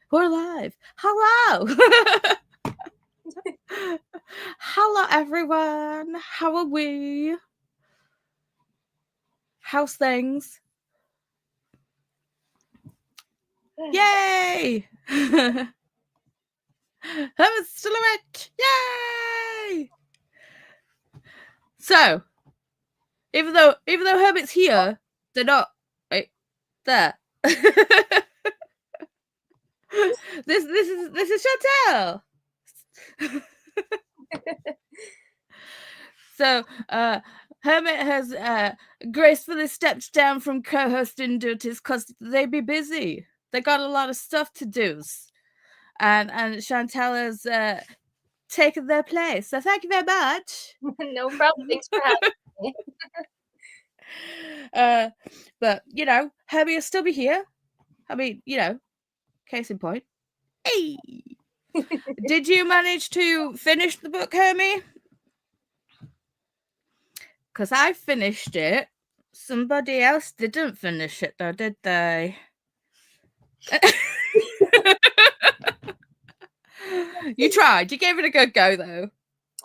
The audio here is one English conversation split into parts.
We're live. Hello. Hello, everyone. How are we? How's things? Yay! Hermit's still awake. Yay! So, even though Hermit's here, they're not right there. This is Chantal. So, Hermit has gracefully stepped down from co-hosting duties because they be busy. They got a lot of stuff to do, and Chantal has taken their place. So thank you very much. No problem. Thanks for having me. But you know, Hermit will still be here. I mean, you know, case in point. Hey, did you manage to finish the book, Hermie? Because I finished it. Somebody else didn't finish it, though, did they? You tried. You gave it a good go, though.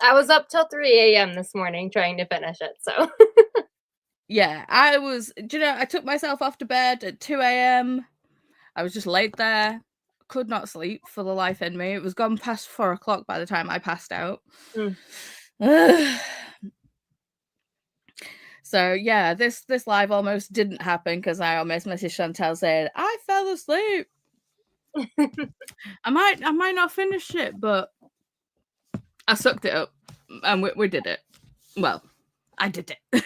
I was up till 3 a.m. this morning trying to finish it, so. Yeah, I was. Do you know, I took myself off to bed at 2 a.m. I was just laid there. Could not sleep for the life in me. It was gone past 4 o'clock by the time I passed out. So yeah, this live almost didn't happen because I almost messaged Chantal saying I fell asleep. I might not finish it, but I sucked it up and we did it. Well, I did it,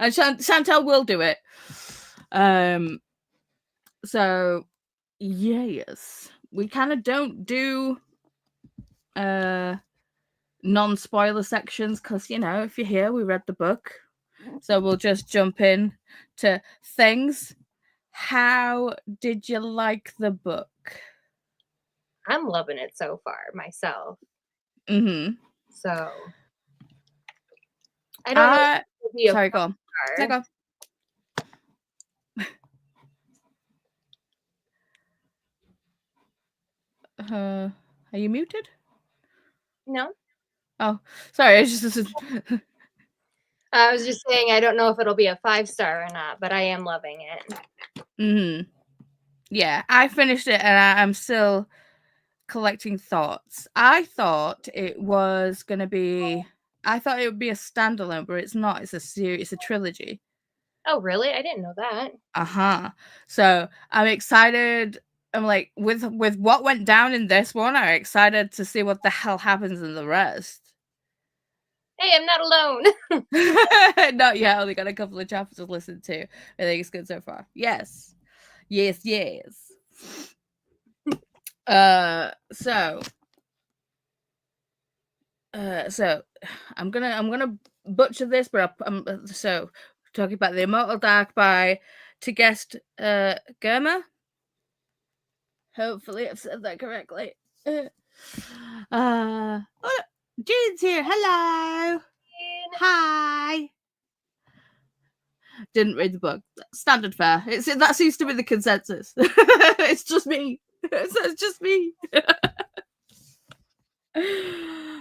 and Chantal will do it. So yes, we kind of don't do non-spoiler sections because, you know, if you're here, we read the book. So we'll just jump in to things. How did you like the book? I'm loving it so far myself. Mm-hmm. So I don't know if it'll be a sorry, go on. Go. Are you muted? No. Oh, sorry. I was just saying I don't know if it'll be a 5-star or not, but I am loving it. Mm-hmm. Yeah, I finished it and I'm still collecting thoughts. I thought it was going to be... I thought it would be a standalone, but it's not. It's a series. It's a trilogy. Oh, really? I didn't know that. Uh-huh. So I'm excited. I'm like, with what went down in this one, I'm excited to see what the hell happens in the rest. Hey, I'm not alone. Not yet. Only got a couple of chapters to listen to. I think it's good so far. Yes. So I'm gonna butcher this, but so talking about the Immortal Dark by to guest Germa. Hopefully I've said that correctly. Oh, Jean's here. Hello. Jean. Hi. Didn't read the book. Standard fare. That seems to be the consensus. It's just me. It's just me.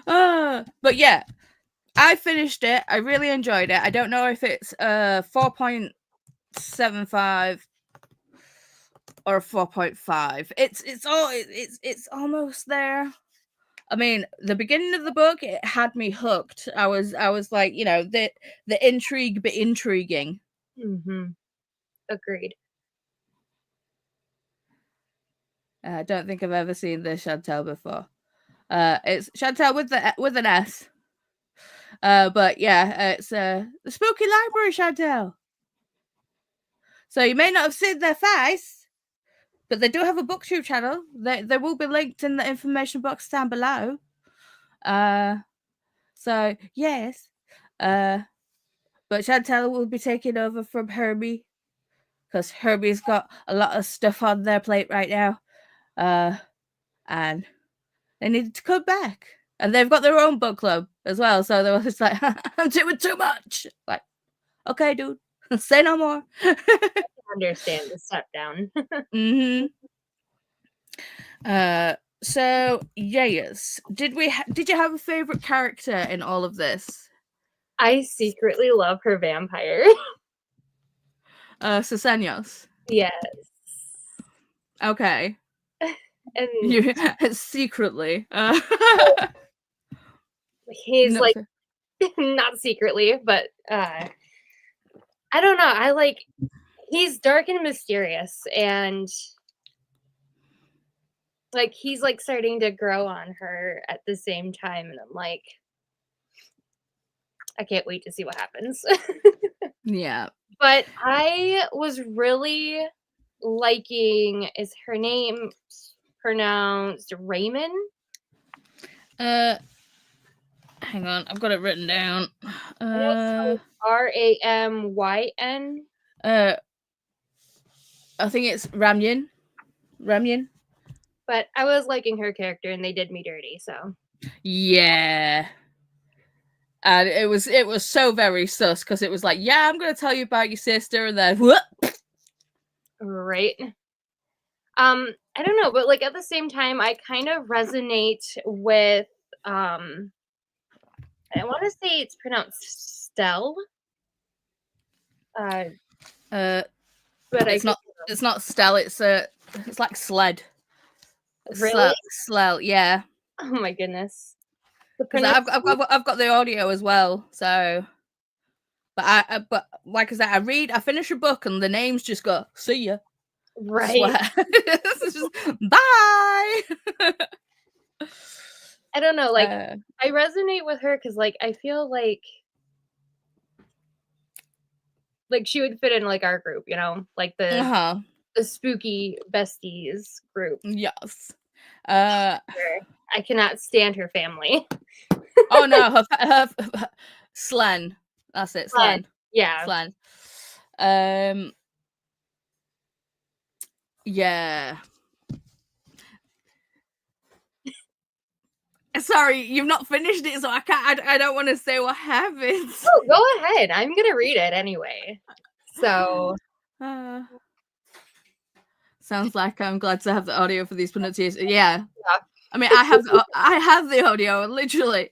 But yeah, I finished it. I really enjoyed it. I don't know if it's 4.75 or 4.5. It's almost there. I mean, the beginning of the book, it had me hooked. I was like, you know, the intrigue but intriguing. Mm-hmm. Agreed. I don't think I've ever seen this Chantal before. It's Chantal with an S. But yeah, it's the Spooky Library Chantal. So you may not have seen their face, but they do have a Booktube channel. They will be linked in the information box down below. So yes. But Chantal will be taking over from Herbie because Herbie's got a lot of stuff on their plate right now. And they needed to come back. And they've got their own book club as well. So they were just like, I'm doing too much. Like, okay, dude, say no more. I can understand the step down. Mm-hmm. So yes, did you have a favorite character in all of this? I secretly love her vampire. Susenyos. Yes. Okay. And You secretly. he's No, like not secretly, but I don't know. I like he's dark and mysterious and like he's like starting to grow on her at the same time and I'm like I can't wait to see what happens. yeah. But I was really liking is her name pronounced Raymond? Uh, hang on, I've got it written down. I know it's spelled Ramyn. Uh, I think it's Ramyun. Ramyun. But I was liking her character and they did me dirty, so Yeah. And it was so very sus because it was like, yeah, I'm gonna tell you about your sister, and then what? right. I don't know, but like at the same time, I kind of resonate with I want to say it's pronounced Stell. Uh, Uh, but I it's could not. It's not Stell. It's like sled. really. Slel. Yeah. Oh my goodness. The Because pronunciation. I've got the audio as well. So, but like I said, I finish a book and the names just go, see ya. I Right. swear. It's just, bye. I don't know. Like I resonate with her because like I feel like she would fit in like our group, you know, like Uh-huh. the spooky besties group. Yes. I cannot stand her family. Oh no, her Slen. That's it, But Slen. yeah, Slen. Yeah. Sorry, you've not finished it, so I can't. I don't want to say what happens. oh, go ahead. I'm gonna read it anyway. So Sounds like I'm glad to have the audio for these pronunciations. Yeah, yeah. I mean, I have the audio, literally.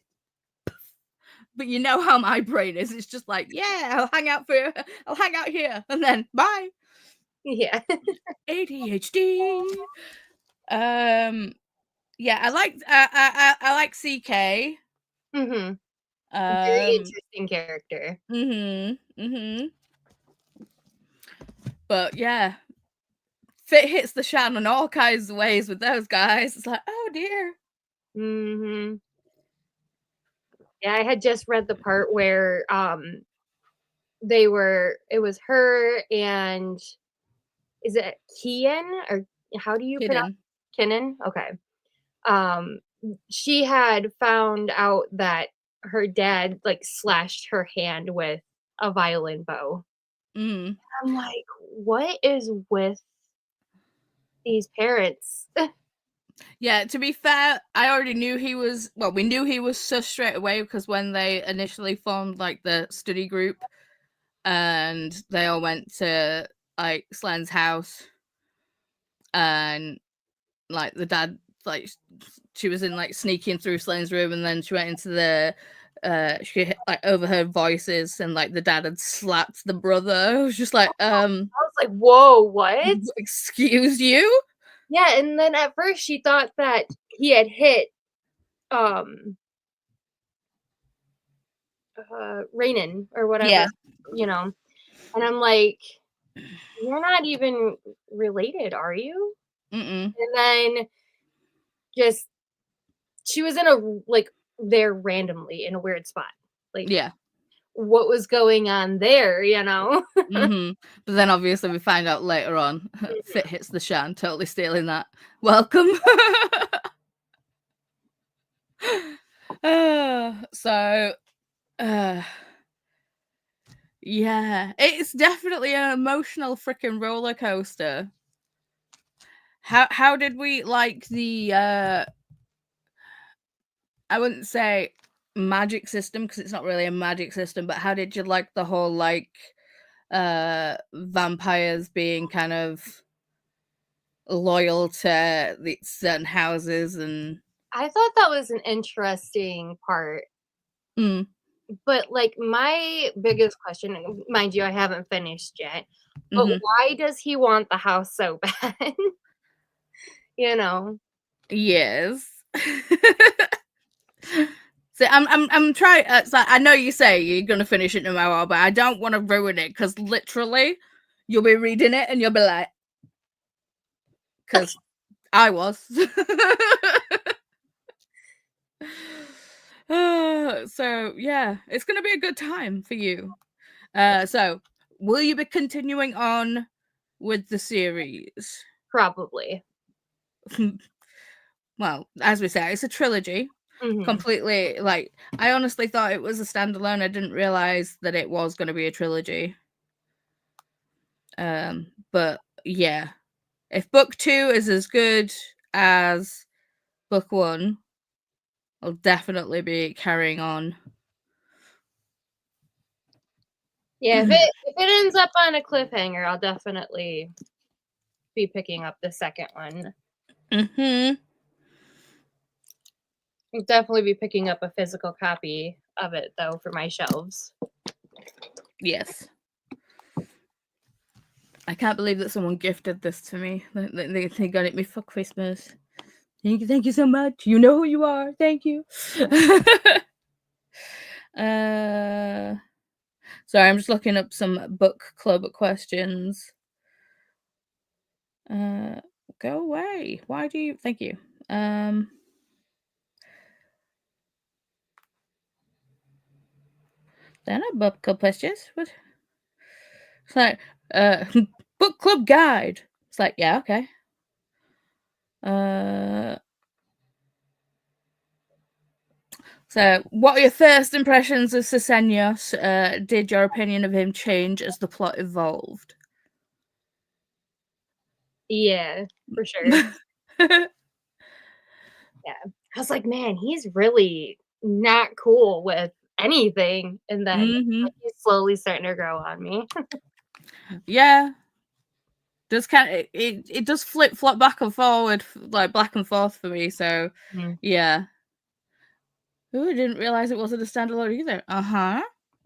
But you know how my brain is. It's just like, yeah, I'll hang out here, and then bye. Yeah. ADHD. Yeah, I like CK. Mhm. Very Um, interesting character. mhm. But yeah, Fit hits the shan in all kinds of ways with those guys. It's like, oh dear. Mhm. Yeah, I had just read the part where it was her and is it Kian or how do you pronounce Hidden. Kinnan? Okay. Um she had found out that her dad like slashed her hand with a violin bow. Mm. I'm like, what is with these parents? Yeah, to be fair, I already knew he was. Well, we knew he was sus straight away because when they initially formed like the study group, and they all went to like Slen's house, and like the dad, like she was in like sneaking through Slen's room, and then she went into the. She like overheard voices, and like the dad had slapped the brother. It was just like, I was like, whoa, what? excuse you? Yeah, and then at first she thought that he had hit um Rainin or whatever, Yeah. you know. And I'm like, you're not even related, are you? Mm-mm. And then just she was in a like there randomly in a weird spot. Like Yeah. what was going on there, you know? Mm-hmm. But then obviously we find out later on, Fit hits the shan, totally stealing that. Welcome. So, yeah, it's definitely an emotional freaking roller coaster. How did we like the? I wouldn't say magic system because it's not really a magic system, but how did you like the whole like vampires being kind of loyal to the certain houses and. I thought that was an interesting part. Mm, But like my biggest question, mind you, I haven't finished yet. But mm-hmm. why does he want the house so bad? You know? Yes. So I'm trying. So I know you say you're gonna finish it no matter what, but I don't want to ruin it because literally, you'll be reading it and you'll be like, because I was. So yeah, it's gonna be a good time for you. So will you be continuing on with the series? Probably. Well, as we say, it's a trilogy. Hmm. Completely, like, I honestly thought it was a standalone. I didn't realize that it was going to be a trilogy. But yeah, if book 2 is as good as book 1, I'll definitely be carrying on. Yeah, if it ends up on a cliffhanger, I'll definitely be picking up the second one. Mm-hmm. I'll definitely be picking up a physical copy of it though for my shelves. Yes. I can't believe that someone gifted this to me. They got it me for Christmas. Thank you so much. You know who you are. Thank you. Sorry, I'm just looking up some book club questions. Go away. Why do you? Thank you. They're not book club questions. What? It's like, book club guide. It's like, yeah, okay. So, what are your first impressions of Sisenios? Did your opinion of him change as the plot evolved? Yeah, for sure. Yeah. I was like, man, he's really not cool with anything. And then Mm-hmm. he's slowly starting to grow on me. Yeah. Does kind of it does flip flop back and forward, like back and forth for me. So, Mhm. yeah. Ooh, I didn't realize it wasn't a standalone either. Uh-huh.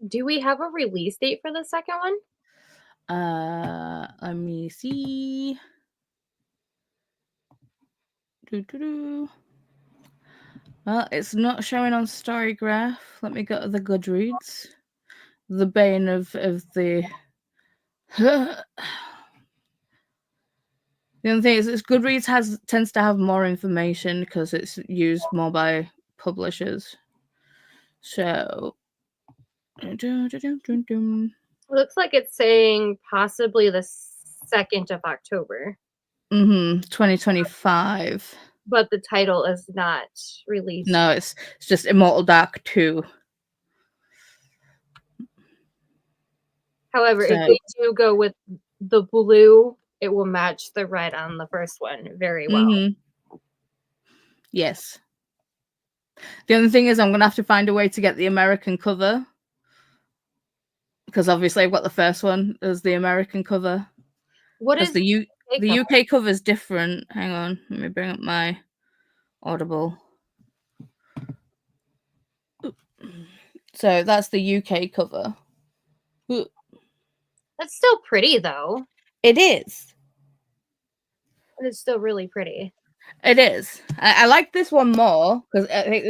Do we have a release date for the second one? Let me see. Doo-doo-doo. Well, it's not showing on Storygraph. Let me go to the Goodreads. The bane of the. The only thing is, Goodreads tends to have more information because it's used more by publishers. So. Looks like it's saying possibly the 2nd of October, 2025. but the title is not released. No, it's just Immortal Dark 2. However, if So, they do go with the blue, it will match the red on the first one very well. yes. The only thing is, I'm gonna have to find a way to get the American cover because obviously I've got the first one as the American cover. What Because is the UK cover is different. Hang on, let me bring up my Audible. So that's the UK cover. That's still pretty though. It is. It's still really pretty. It is. I like this one more because I think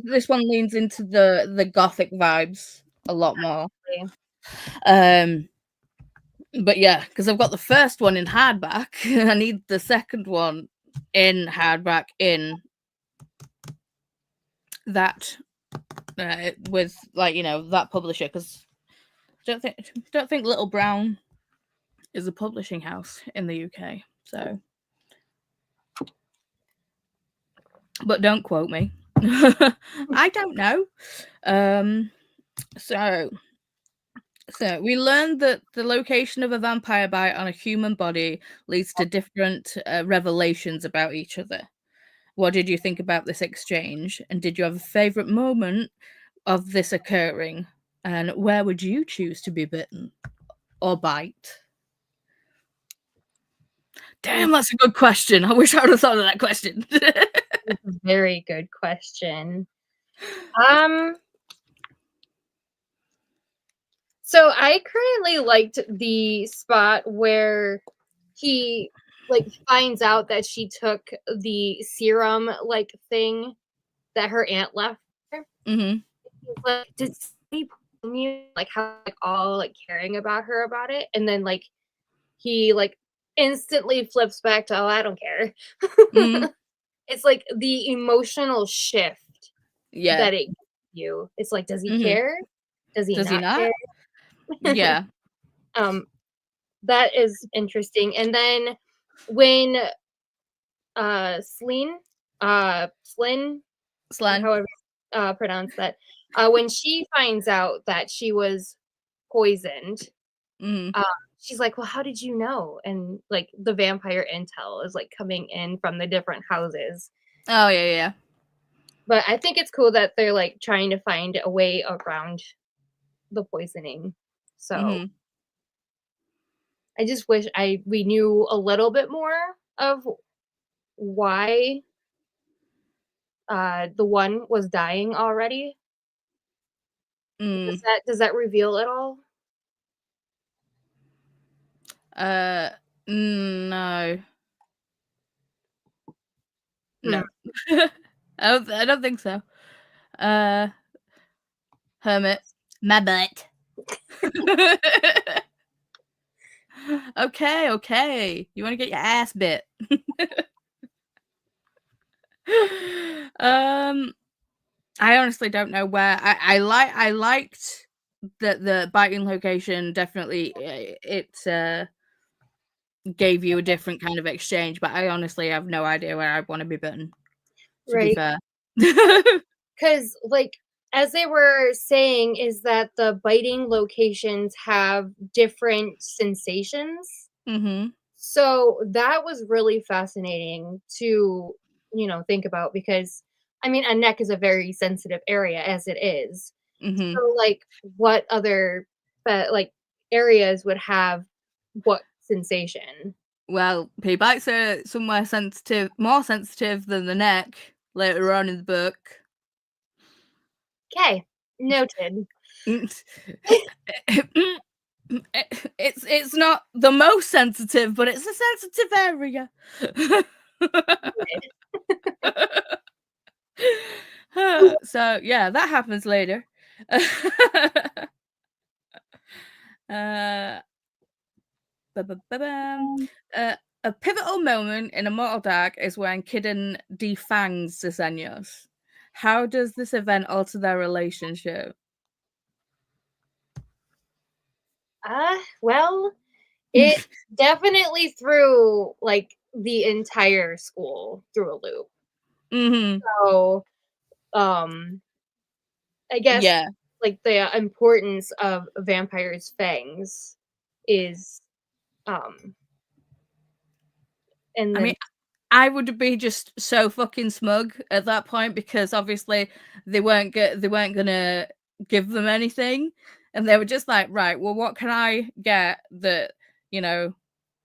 this one leans into the gothic vibes a lot more. But yeah, because I've got the first one in hardback, I need the second one in hardback in that with like that publisher because don't think Little Brown is a publishing house in the UK. So, but don't quote me. I don't know. So we learned that the location of a vampire bite on a human body leads to different revelations about each other. What did you think about this exchange? And did you have a favorite moment of this occurring? And where would you choose to be bitten or bite? Damn, that's a good question. I wish I would have thought of that question. That's a very good question. Um, so I currently liked the spot where he, like, finds out that she took the serum, like, thing that her aunt left her. Mhm. He's like, "Did somebody poison you?" Like, how, like, all, like, caring about her about it, and then, like, he, like, instantly flips back to, "Oh, I don't care." Mhm. It's like the emotional shift Yeah. that it gives you. It's like, does he Mhm. care? Does he Does he not not? care? Yeah. Um, that is interesting, and then when, Slyn, Slan. however, pronounce that, when she finds out that she was poisoned, Mhm. uh, she's like, "Well, how did you know?" And, like, the vampire intel is, like, coming in from the different houses. Oh, yeah, yeah. But I think it's cool that they're, like, trying to find a way around the poisoning. So, Mhm. I just wish we knew a little bit more of why, the one was dying already. Mm. Does that reveal it all? Uh, no. Hmm. No. I don't think so. Uh, Hermit. My butt. Okay, okay. You wanna get your ass bit. Um, I honestly don't know where I liked the biting location definitely, gave you a different kind of exchange, but I honestly have no idea where I wanna be bitten, to be Right. fair. Because, like, as they were saying, is that the biting locations have different sensations. Mhm, So that was really fascinating to, think about because I mean, a neck is a very sensitive area as it is. mhm. So, like, what other, like, areas would have what sensation? Well, pea bites are somewhere sensitive more sensitive than the neck later on in the book. Okay, noted. It's not the most sensitive, but it's a sensitive area. So, yeah, that happens later. Uh, ba-ba-ba-bam. Uh, a pivotal moment in Immortal Dark is when Kidden defangs the Xenios. How does this event alter their relationship? Well, it definitely threw, like, the entire school through a loop. Mhm. So, um, I guess, Yeah. like, the importance of vampires' fangs is, um and I then mean, I would be just so fucking smug at that point because obviously they weren't gonna give them anything, and they were just like, right, well, what can I get that you know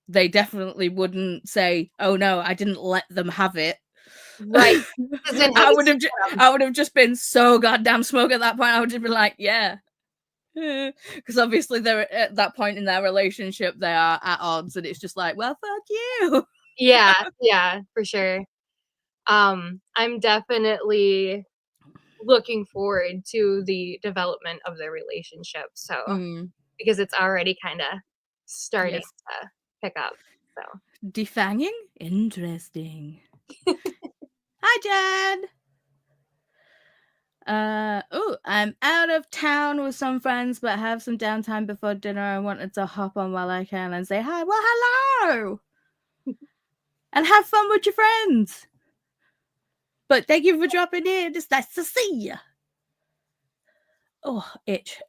they definitely wouldn't say, oh no, I didn't let them have it. right, because then how I does would have, I would have just been so goddamn smug at that point. I would just be like, yeah, because obviously they're at that point in their relationship, they are at odds, and it's just like, well, fuck you. Yeah, yeah, for sure. I'm definitely looking forward to the development of their relationship, so Mm, because it's already kinda starting yes. to pick up, so Defanging? Interesting. Hi, Jen. Oh, I'm out of town with some friends, but have some downtime before dinner. I wanted to hop on while I can and say hi. Well, hello, and have fun with your friends. But thank you for dropping in. It's nice to see you. Oh, itch.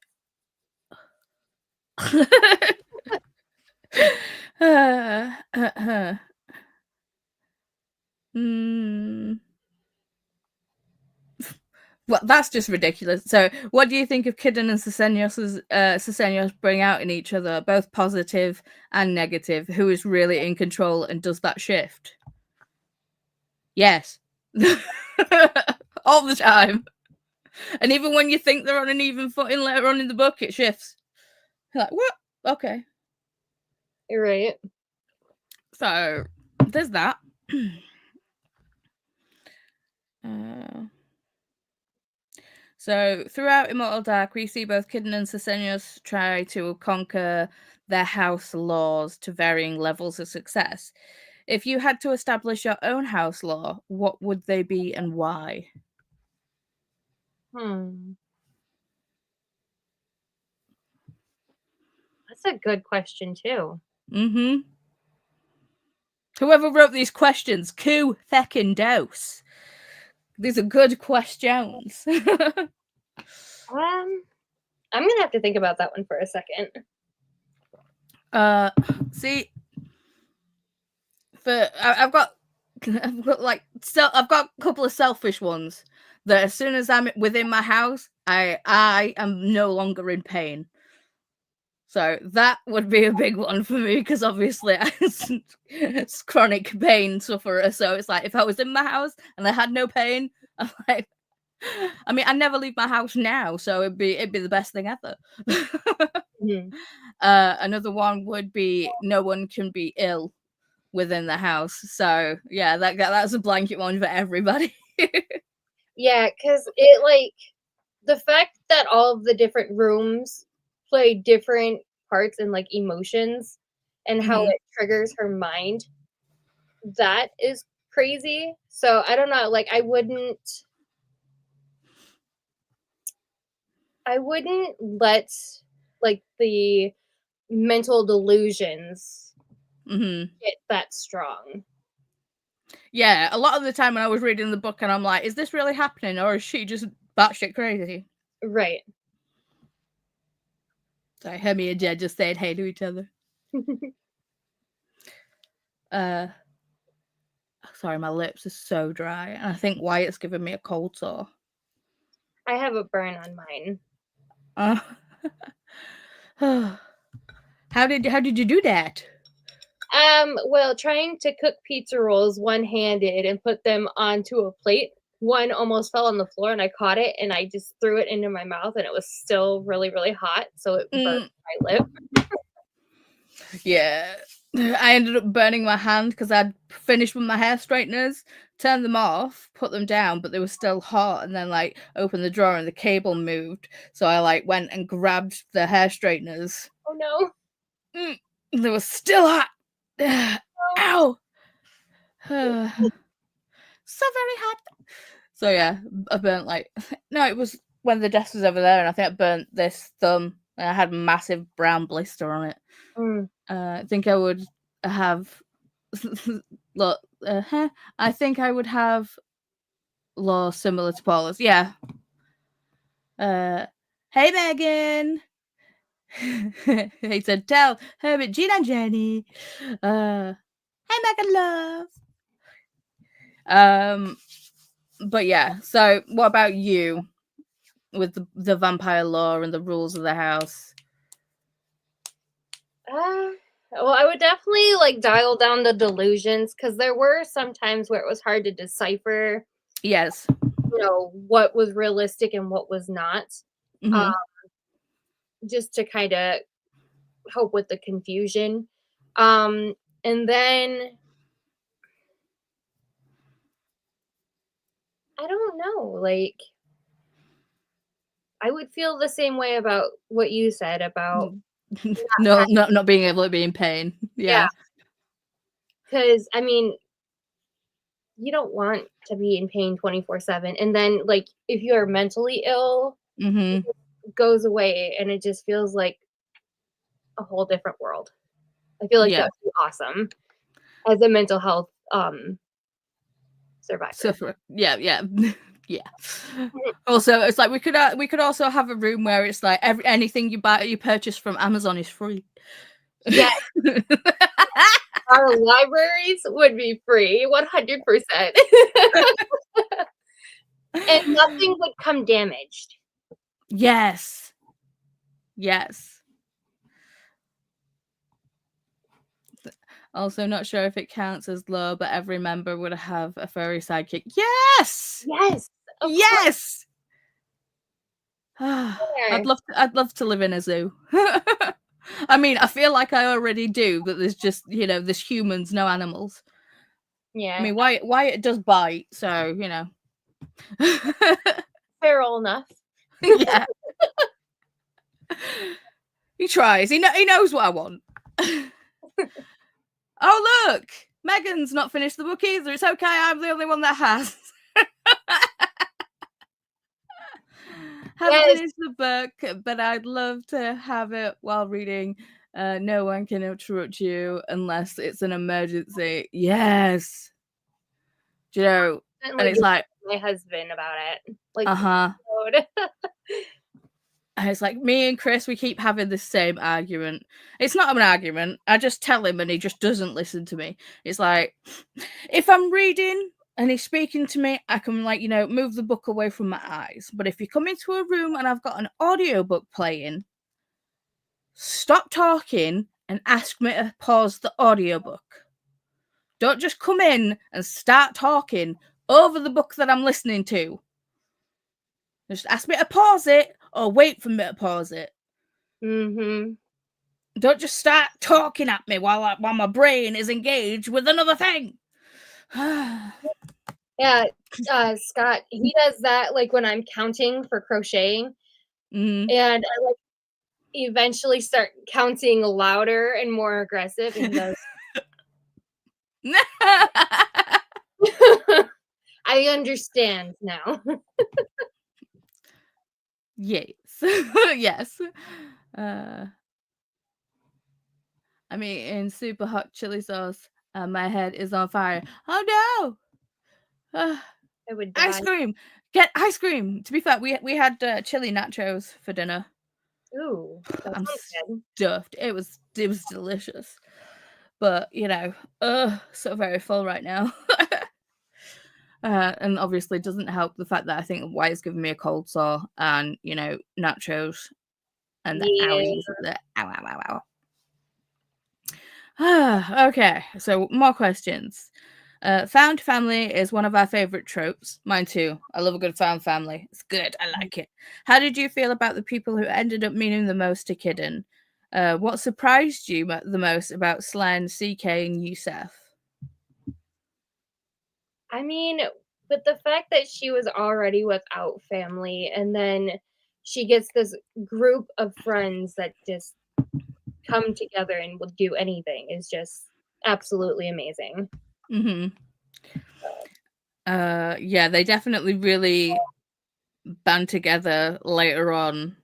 Well, that's just ridiculous. So, what do you think of Kidden and Sesenios bring out in each other, both positive and negative? Who is really in control and does that shift? Yes. All the time. And even when you think they're on an even footing later on in the book, it shifts. You're like, what? Okay. You're right. So, there's that. So, throughout Immortal Dark, we see both Kidden and Sesenios try to conquer their house laws to varying levels of success. If you had to establish your own house law, what would they be and why? That's a good question too. Mm-hmm. Whoever wrote these questions, coup feckin' dose. These are good questions. I'm gonna have to think about that one for a second. See, I've got like I've got a couple of selfish ones that as soon as I'm within my house, I am no longer in pain. So that would be a big one for me because obviously it's chronic pain sufferer. So it's like if I was in my house and I had no pain, I'm like, I mean, I never leave my house now, so it'd be the best thing ever. Mhm. Another one would be no one can be ill within the house. So yeah, that's a blanket one for everybody. Yeah, because it like the fact that all of the different rooms play different parts and like emotions and how Mhm. it triggers her mind, that is crazy. So I don't know, like I wouldn't let like the mental delusions Mhm. get that strong. Yeah, a lot of the time when I was reading the book and I'm like, is this really happening or is she just batshit crazy? Right. So Hermie and Jed just saying hey to each other. Sorry, my lips are so dry, and I think Wyatt's giving me a cold sore. I have a burn on mine. How did you do that? Well, trying to cook pizza rolls one-handed and put them onto a plate. One almost fell on the floor and I caught it and I just threw it into my mouth and it was still really, really hot, so it burned my lip. Yeah. I ended up burning my hand because I'd finished with my hair straighteners, turned them off, put them down, but they were still hot, and then like opened the drawer and the cable moved. So I like went and grabbed the hair straighteners. Oh no. They were still hot. Ow. So very hot. So yeah, I burnt like no, it was when the desk was over there, and I think I burnt this thumb, and I had a massive brown blister on it. I think I would have look. I think I would have law similar to Paula's. Yeah. Hey Megan. He said, "Tell Herbert, Gina, and Jenny." Hey Megan, love. But yeah. So, what about you with the vampire law and the rules of the house? Well, I would definitely like dial down the delusions because there were some times where it was hard to decipher, Yes. what was realistic and what was not. Mm-hmm. Just to kind of help with the confusion. And then I don't know, like I would feel the same way about what you said about No, not being able to be in pain. yeah, Yeah. because I mean, you don't want to be in pain 24/7, and then like if you are mentally ill, Mm-hmm. it goes away, and it just feels like a whole different world. I feel like Yeah. that would be awesome as a mental health survivor. Suffer. Yeah. Yeah. Yeah. Also, it's like we could also have a room where it's like anything you purchase from Amazon is free. Yeah, our libraries would be free 100%. And nothing would come damaged. Yes. Yes. Also, not sure if it counts as lore, but every member would have a furry sidekick. Yes! Yes! Of Yes! course. I'd love to live in a zoo. I mean, I feel like I already do, but there's just, there's humans, no animals. Yeah. I mean, Wyatt does bite, so, Feral enough. Yeah. He tries. He knows what I want. Oh, look! Megan's not finished the book either. It's okay, I'm the only one that has. Haven't finished the book, but I'd love to have it while reading. No one can interrupt you unless it's an emergency. Yes. Do you know? And it's like my husband about it. Like, and it's like me and Chris, we keep having the same argument. It's not an argument. I just tell him and he just doesn't listen to me. It's like, if I'm reading and he's speaking to me, I can move the book away from my eyes. But if you come into a room and I've got an audiobook playing, stop talking and ask me to pause the audiobook. Don't just come in and start talking over the book that I'm listening to. Just ask me to pause it or wait for me to pause it. Mm-hmm. Don't just start talking at me while my brain is engaged with another thing. Yeah, Scott, he does that like when I'm counting for crocheting, and I like eventually start counting louder and more aggressive, and he goes, I understand now. Yes. Yes. I mean, in super hot chili sauce, my head is on fire. Oh no! I would die. Ice cream! Get ice cream! To be fair, we had chili nachos for dinner. Ooh, that I'm sounds good. stuffed. It was delicious. But, so very full right now. And obviously it doesn't help the fact that I think Wyatt's given me a cold sore and, nachos and the owies. The ow, ow, ow, ow. Okay, so more questions. Found family is one of our favorite tropes. Mine too. I love a good found family. It's good. I like it. How did you feel about the people who ended up meaning the most to Kidden? What surprised you the most about Slen, CK, and Yusef? I mean, with the fact that she was already without family, and then she gets this group of friends that just come together and will do anything is just absolutely amazing. Mm-hmm. Yeah, they definitely really band together later on,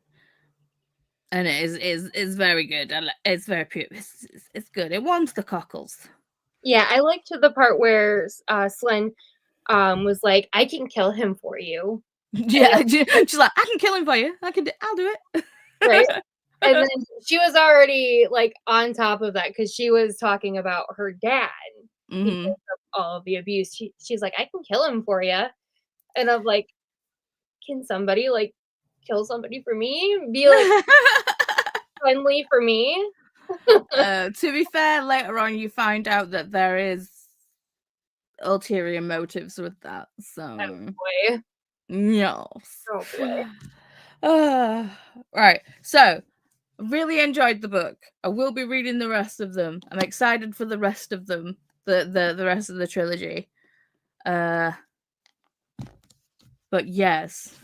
and it is very good. It's very pure. It's good. It warms the cockles. Yeah, I liked the part where Slen was like, "I can kill him for you." Yeah, she's like, I can kill him for you. I'll do it. Right. And then she was already like on top of that because she was talking about her dad because of all of the abuse. She's like, I can kill him for you. And I'm like, can somebody like kill somebody for me? Be like friendly for me? To be fair, later on you find out that there is ulterior motives with that. So Oh boy. yes. Oh boy. Right. So really enjoyed the book. I will be reading the rest of them. I'm excited for the rest of them. The rest of the trilogy. But yes.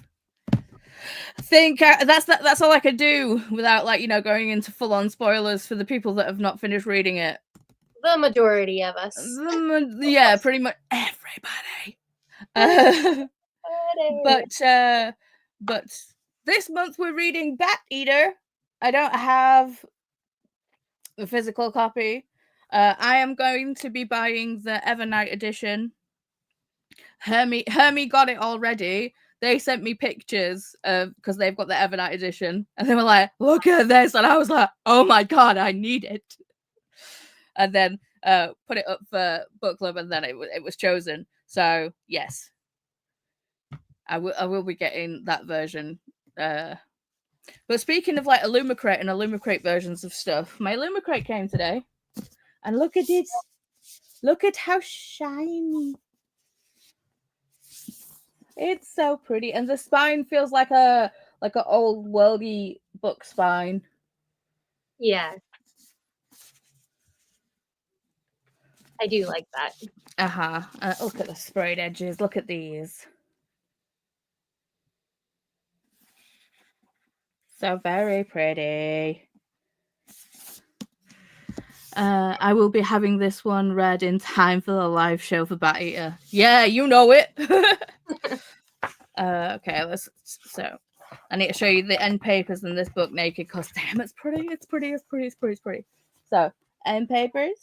I think that's all I could do without going into full on spoilers for the people that have not finished reading it. The majority of us. Yeah, pretty much everybody. But this month we're reading Bat Eater. I don't have the physical copy. I am going to be buying the Evernight edition. Hermie got it already. They sent me pictures because they've got the Evernight edition, and they were like, "Look at this," and I was like, "Oh my god, I need it!" And then put it up for book club, and then it was chosen. So yes, I will be getting that version. But speaking of like Illumicrate and Illumicrate versions of stuff, my Illumicrate came today, and look at it. Look at how shiny. It's so pretty, and the spine feels like an old worldy book spine. Yeah. I do like that. Look at the sprayed edges. Look at these. So very pretty. I will be having this one read in time for the live show for Bat Eater. Yeah, you know it. Okay, so I need to show you the end papers in this book naked because damn, it's pretty. It's pretty. It's pretty. It's pretty. It's pretty. So end papers.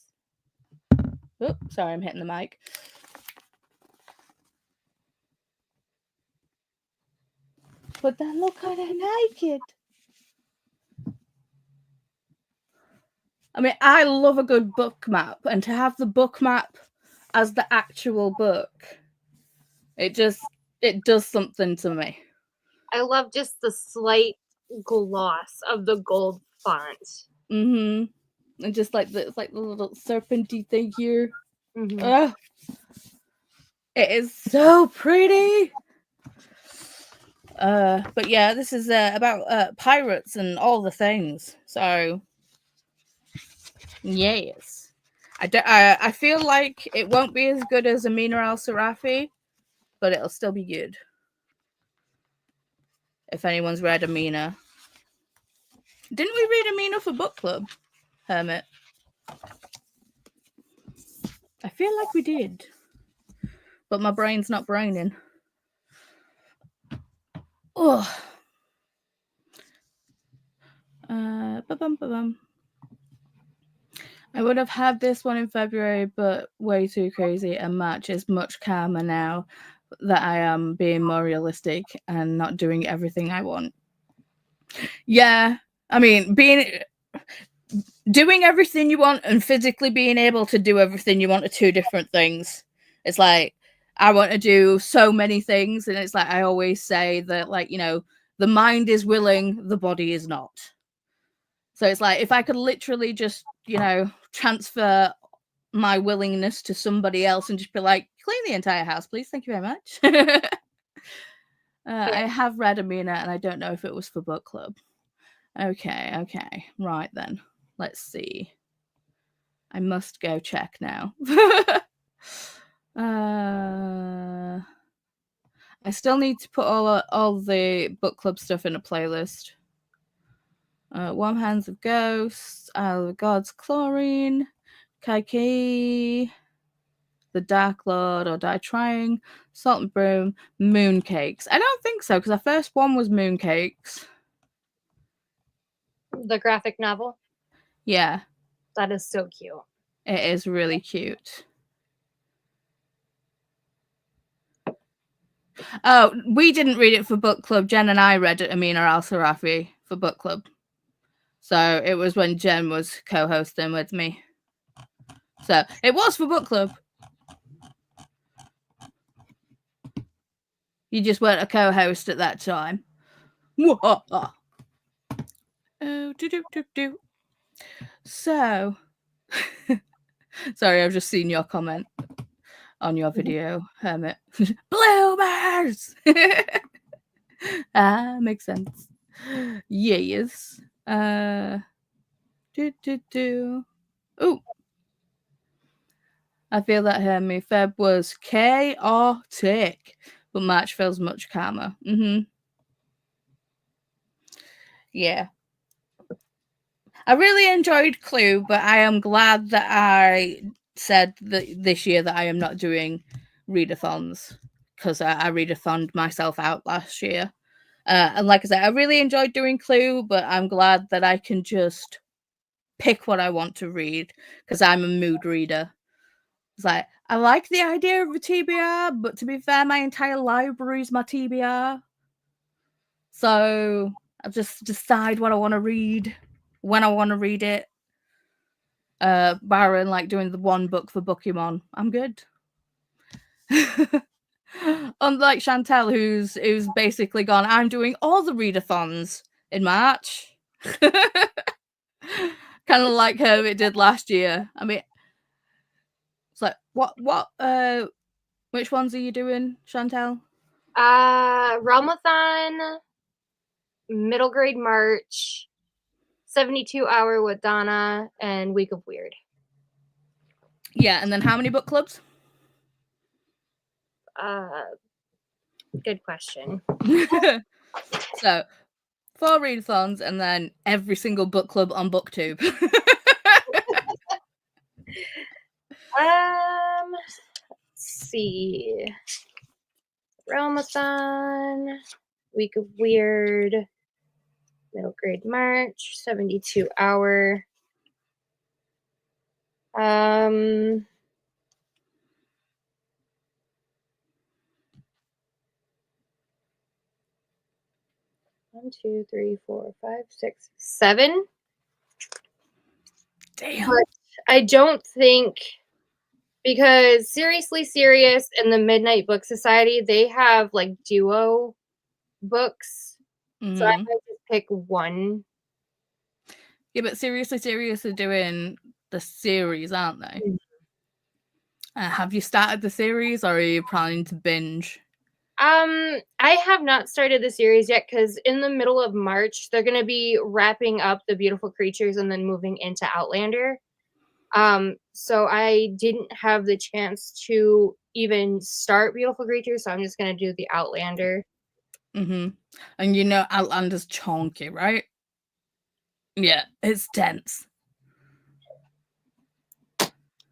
Oh, sorry, I'm hitting the mic. But then look at it naked. I mean, I love a good book map, and to have the book map as the actual book, it does something to me. I love just the slight gloss of the gold font. And just like it's like the little serpenty thing here. Mm-hmm. It is so pretty. But yeah, this is about pirates and all the things. So yes, I feel like it won't be as good as Amina Al Sarafi, but it'll still be good. If anyone's read Amina, didn't we read Amina for book club, Hermit? I feel like we did, but my brain's not braining. Oh. Ba-bum. I would have had this one in February, but way too crazy, and March is much calmer now that I am being more realistic and not doing everything I want. Yeah, I mean, doing everything you want and physically being able to do everything you want are two different things. It's like I want to do so many things, and it's like I always say that, like, you know, the mind is willing, the body is not. So it's like if I could literally just, you know, transfer my willingness to somebody else and just be like, clean the entire house, please. Thank you very much. I have read Amina, and I don't know if it was for book club. Okay. Right then. Let's see. I must go check now. I still need to put all the book club stuff in a playlist. Warm Hands of Ghosts, Isle of Gods, Chlorine, Kaiki, The Dark Lord, or Die Trying, Salt and Broom, Mooncakes. I don't think so, because our first one was Mooncakes. The graphic novel? Yeah. That is so cute. It is really cute. Oh, we didn't read it for book club. Jen and I read it, Amina Al Sarafi, for book club. So it was when Jen was co-hosting with me. So it was for book club. You just weren't a co-host at that time. Oh, do. So, sorry, I've just seen your comment on your video, Hermit. Bloomers! Makes sense. Yes. Ooh. I feel that Hermit Feb was chaotic, but March feels much calmer. Yeah. I really enjoyed Clue, but I am glad that I said that this year that I am not doing readathons because I readathoned myself out last year. And like I said, I really enjoyed doing Clue, but I'm glad that I can just pick what I want to read because I'm a mood reader. It's like, I like the idea of a TBR, but to be fair, my entire library is my TBR. So I just decide what I want to read, when I want to read it. Barring like doing the one book for Pokemon, I'm good. unlike Chantel, who's basically gone, I'm doing all the readathons in March. Kind of like Hermit did last year. I mean, it's like, which ones are you doing, Chantel? Realmathon, middle grade March, 72 Hour with Donna, and Week of Weird. Yeah, and then how many book clubs? Good question. So 4 readathons and then every single book club on Booktube. Let's see. Realmathon, Week of Weird, middle grade March, 72 Hour. 1, 2, 3, 4, 5, 6, 7. Damn. But I don't think, because Seriously Serious and the Midnight Book Society, they have like duo books. So I might just pick one. Yeah, but Seriously Serious are doing the series, aren't they? Have you started the series, or are you planning to binge? I have not started the series yet because in the middle of March they're gonna be wrapping up the Beautiful Creatures and then moving into Outlander. So I didn't have the chance to even start Beautiful Creatures, so I'm just gonna do the Outlander. And you know Outlander's chonky, right? Yeah, it's tense.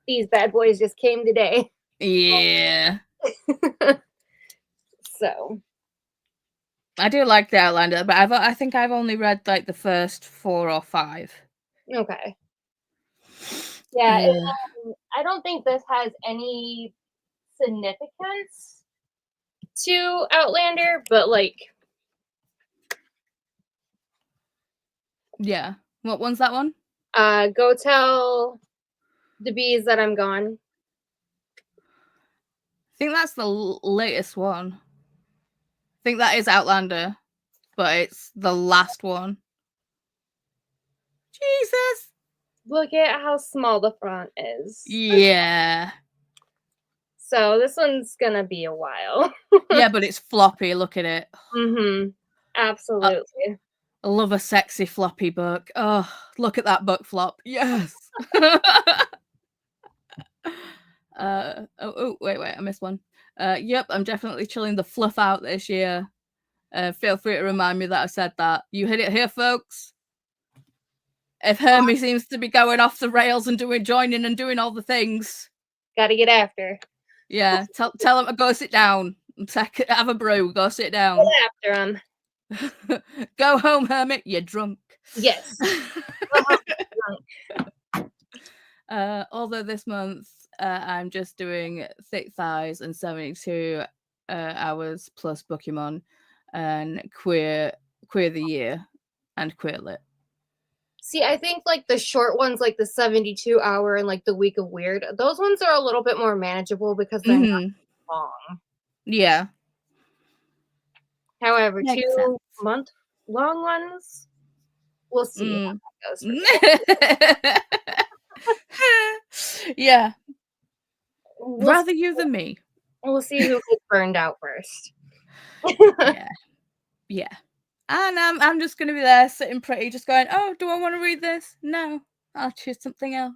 These bad boys just came today. Yeah. So I do like the Outlander, but I think I've only read like the first 4 or 5. okay. Yeah, I don't think this has any significance to Outlander, but like, yeah. What one's that one? Go tell the bees that I'm gone. I think that's the latest one. I think that is Outlander, but it's the last one. Jesus. Look at how small the font is. Yeah. So this one's gonna be a while. Yeah, but it's floppy. Look at it. Absolutely. I love a sexy floppy book. Oh, look at that book flop. Yes. Wait, I missed one. Yep, I'm definitely chilling the fluff out this year. Feel free to remind me that I said that. You hit it here, folks. If Hermie seems to be going off the rails and joining and doing all the things, gotta get after. Yeah, tell him to go sit down. Have a brew. Go sit down. Get after him. Go home, Hermit. You're drunk. Yes. Although this month I'm just doing Thick Thighs and 72 hours plus Pokemon and Queer the Year and Queer Lit. See, I think like the short ones, like the 72 hour and like the Week of Weird, those ones are a little bit more manageable because they're not long. Yeah. However, 2-month long ones, we'll see how that goes. Yeah. Rather you than me. We'll see who gets burned out first. Yeah. And I'm just going to be there sitting pretty, just going, oh, do I want to read this? No, I'll choose something else.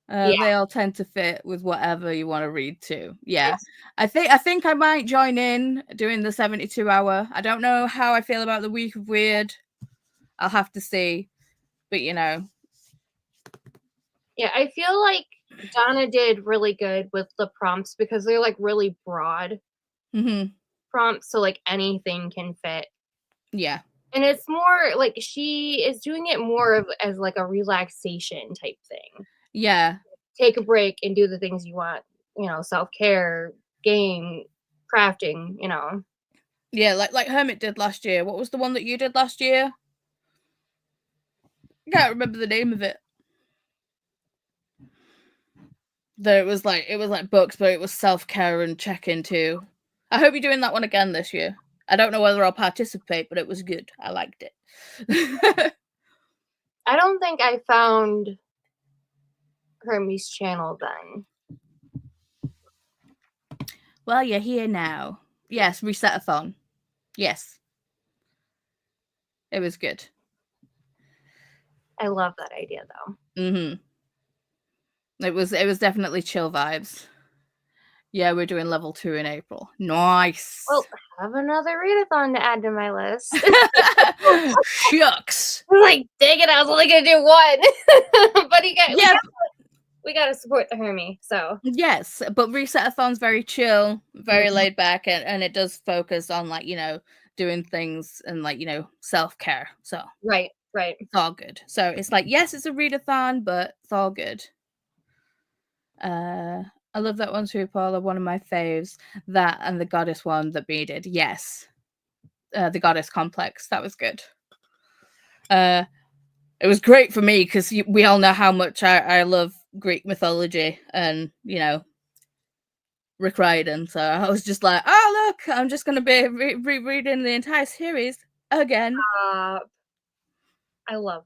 They all tend to fit with whatever you want to read too. Yeah. I think I might join in doing the 72 hour. I don't know how I feel about the Week of Weird. I'll have to see. But you know. Yeah, I feel like Donna did really good with the prompts because they're like really broad prompts, so like anything can fit. Yeah. And it's more like she is doing it more of as like a relaxation type thing. Yeah. Take a break and do the things you want, you know, self-care, game, crafting, you know. Yeah, like Hermit did last year. What was the one that you did last year? I can't remember the name of it. That it was like books, but it was self-care and check-in too. I hope you're doing that one again this year. I don't know whether I'll participate, but it was good. I liked it. I don't think I found Hermes' channel then. Well, you're here now. Yes, reset-a-thon. Yes. It was good. I love that idea though. Mm-hmm. It was definitely chill vibes. Yeah, we're doing level 2 in April. Nice. Well, have another readathon to add to my list. Shucks. I'm like, dang it, I was only gonna do one. But Yeah. we gotta support the Hermie, so. Yes, but reset-a-thon's very chill, very laid back, and it does focus on, like, you know, doing things and, like, you know, self-care. So Right. it's all good. So it's like, yes, it's a readathon, but it's all good. I love that one too, Paula. One of my faves. That and the goddess one that B did. Yes. The goddess complex. That was good. It was great for me because we all know how much I love Greek mythology and, you know, Rick Riordan. So I was just like, oh, look, I'm just going to be rereading the entire series again. I love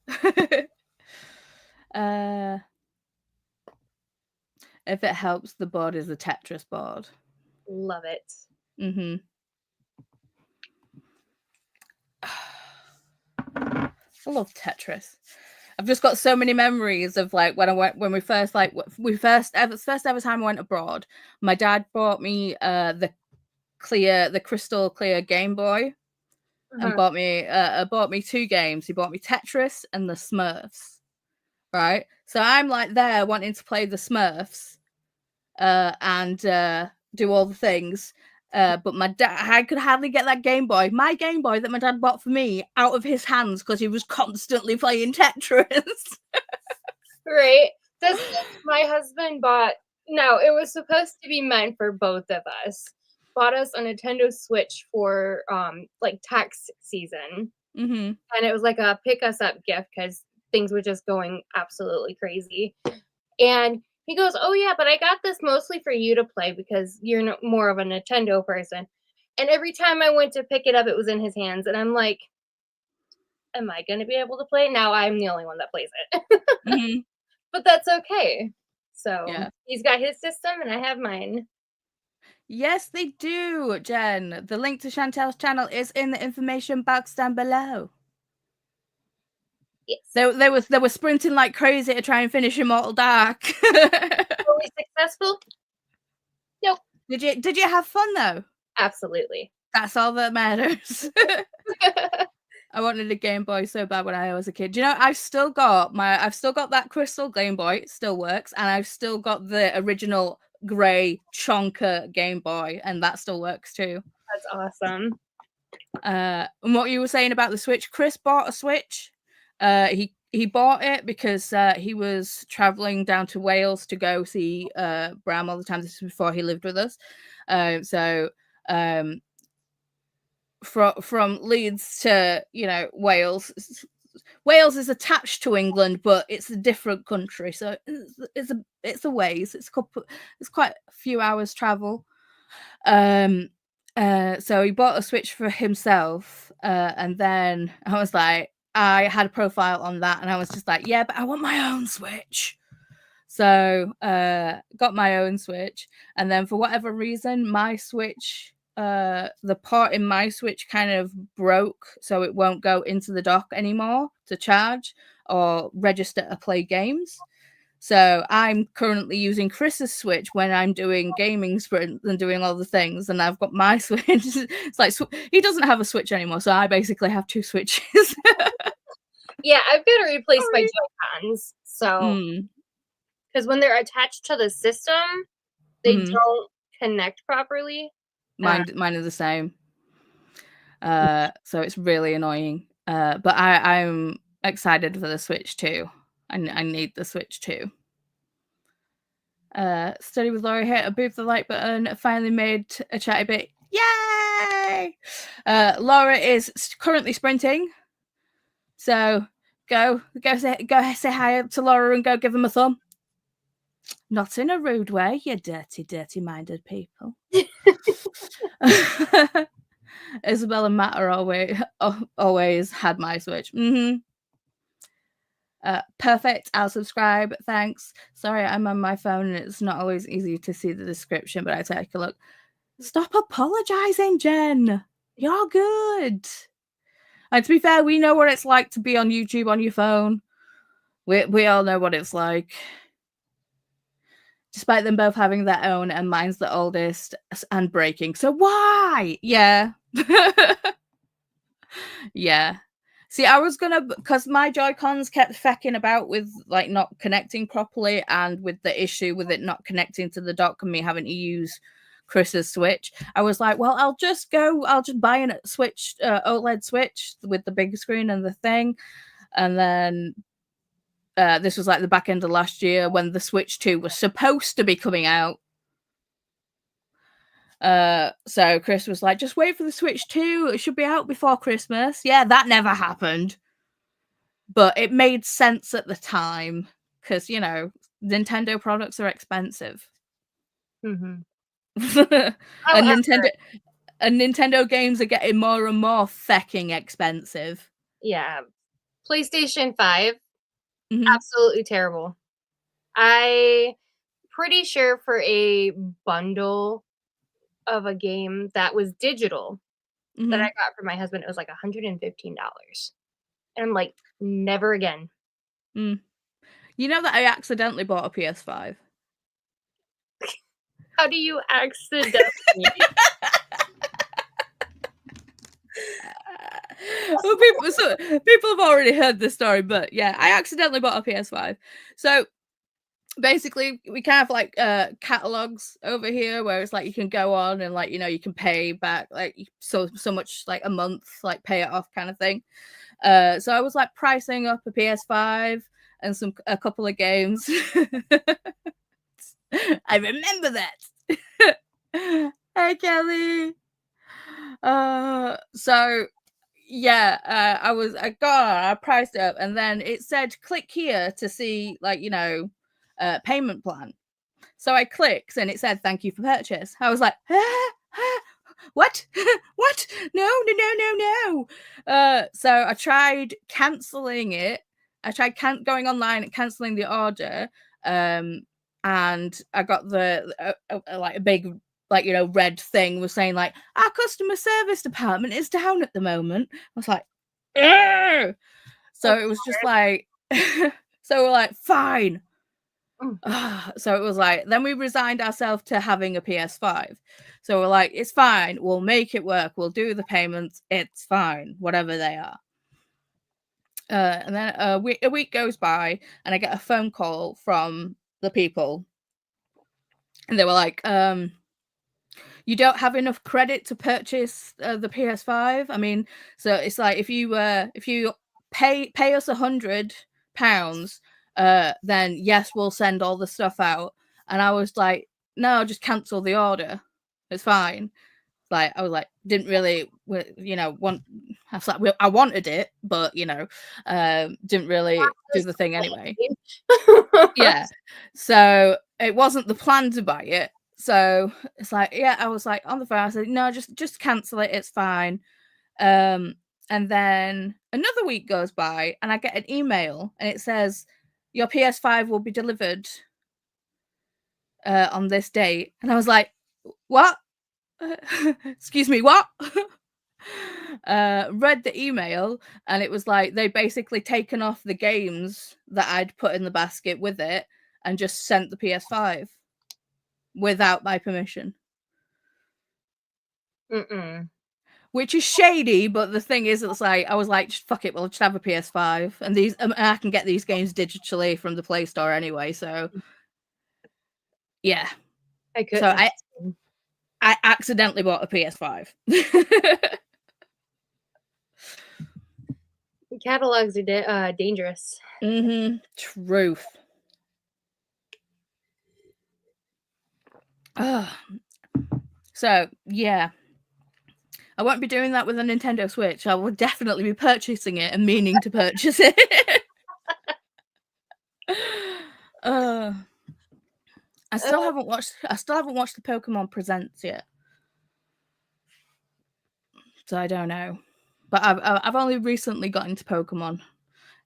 that. If it helps, the board is a Tetris board. Love it. Mm-hmm. I love Tetris. I've just got so many memories of like when we first ever time I went abroad. My dad bought me the crystal clear Game Boy and bought me 2 games. He bought me Tetris and the Smurfs. Right, so I'm like there wanting to play the Smurfs and do all the things. But my dad, I could hardly get that Game Boy, my Game Boy that my dad bought for me, out of his hands because he was constantly playing Tetris. Right. That's my husband bought. No, it was supposed to be meant for both of us. Bought us a Nintendo Switch for like tax season, Mm-hmm. and it was like a pick us up gift because things were just going absolutely crazy. And he goes, "Oh yeah, but I got this mostly for you to play because you're more of a Nintendo person." And every time I went to pick it up, it was in his hands, and I'm like, "Am I going to be able to play it?" Now I'm the only one that plays it. Mm-hmm. But that's okay. So Yeah. he's got his system and I have mine. Yes, they do, Jen. The link to Chantel's channel is in the information box down below. Yes. They were sprinting like crazy to try and finish Immortal Dark. Were we successful? Nope. Did you have fun though? Absolutely. That's all that matters. I wanted a Game Boy so bad when I was a kid. Do you know I've still got that crystal Game Boy, it still works, and I've still got the original grey Chonker Game Boy, and that still works too. That's awesome. And what you were saying about the Switch, Chris bought a Switch. He bought it because he was traveling down to Wales to go see Bram all the time. This is before he lived with us. From Leeds to, you know, Wales. Wales is attached to England, but it's a different country, so it's a ways. It's quite a few hours travel. So he bought a Switch for himself, and then I was like, I had a profile on that, and I was just like, yeah, but I want my own Switch. So got my own Switch, and then for whatever reason, my Switch, the part in my Switch kind of broke, so it won't go into the dock anymore to charge or register to play games. So I'm currently using Chris's Switch when I'm doing gaming sprints and doing all the things, and I've got my Switch. It's like he doesn't have a Switch anymore, so I basically have 2 Switches. Yeah, I've got to replace my Joy-Cons. So, because when they're attached to the system, they don't connect properly. Mine are the same. So it's really annoying. But I'm excited for the Switch too. I need the Switch too. Study with Laura hit above the like button. Finally made a chatty bit. Yay! Laura is currently sprinting. So go say hi to Laura and go give him a thumb. Not in a rude way, you dirty, dirty-minded people. Isabel and Matt are always had my Switch. Perfect. I'll subscribe. Thanks. Sorry, I'm on my phone and it's not always easy to see the description, but I take a look. Stop apologizing, Jen. You're good. And to be fair, we know what it's like to be on YouTube on your phone. We all know what it's like. Despite them both having their own, and mine's the oldest and breaking. So why? Yeah. Yeah. See, I was gonna, because my Joy-Cons kept fecking about with like not connecting properly, and with the issue with it not connecting to the dock and me having to use Chris's Switch. I was like, well, I'll just buy a Switch, OLED Switch with the big screen and the thing. And then this was like the back end of last year when the Switch 2 was supposed to be coming out. So Chris was like, just wait for the Switch 2. It should be out before Christmas. Yeah, that never happened. But it made sense at the time because, you know, Nintendo products are expensive. Mm-hmm. and Nintendo games are getting more and more fecking expensive. Yeah. PlayStation 5, absolutely terrible. I pretty sure for a bundle of a game that was digital that I got for my husband, it was like $115. And I'm like, never again. You know that I accidentally bought a PS5. How do you accidentally? Well, people have already heard this story, but yeah, I accidentally bought a PS5. So basically, we kind of like catalogs over here where it's like you can go on and like, you know, you can pay back like so much like a month, like pay it off kind of thing. So I was like pricing up a PS5 and a couple of games. I remember that. Hey, Kelly. So yeah, I priced it up, and then it said click here to see like, you know, payment plan. So I clicked and it said thank you for purchase. I was like, what? What? No. So I tried canceling it. I tried going online and canceling the order. And I got the like a big, like, you know, red thing was saying like, our customer service department is down at the moment. I was like, ugh! So it was just like, so we're like, fine. So it was like, then we resigned ourselves to having a PS5. So we're like, it's fine. We'll make it work. We'll do the payments. It's fine, whatever they are. And then a week goes by, and I get a phone call from the people, and they were like, you don't have enough credit to purchase the PS5. I mean, so it's like if you pay us £100, then yes, we'll send all the stuff out. And I was like, no, just cancel the order. It's fine. Like, I was like, didn't really, you know, want. I was like, I wanted it, but you know, didn't really do the thing anyway. Yeah. So it wasn't the plan to buy it. So it's like, yeah, I was like on the phone. I said, no, just cancel it. It's fine. And then another week goes by, and I get an email, and it says your PS5 will be delivered on this date. And I was like, what? Excuse me, what? Read the email, and it was like they basically taken off the games that I'd put in the basket with it and just sent the PS5 without my permission. Which is shady, but the thing is, it's like I was like, just fuck it, we'll just have a PS5, and these I can get these games digitally from the Play Store anyway. So yeah, I could. So I accidentally bought a PS5. Catalogs are dangerous. Truth. So yeah, I won't be doing that with a Nintendo Switch. I will definitely be purchasing it and meaning to purchase it. I still haven't watched the Pokemon Presents yet. So I don't know. But I've only recently got into Pokemon.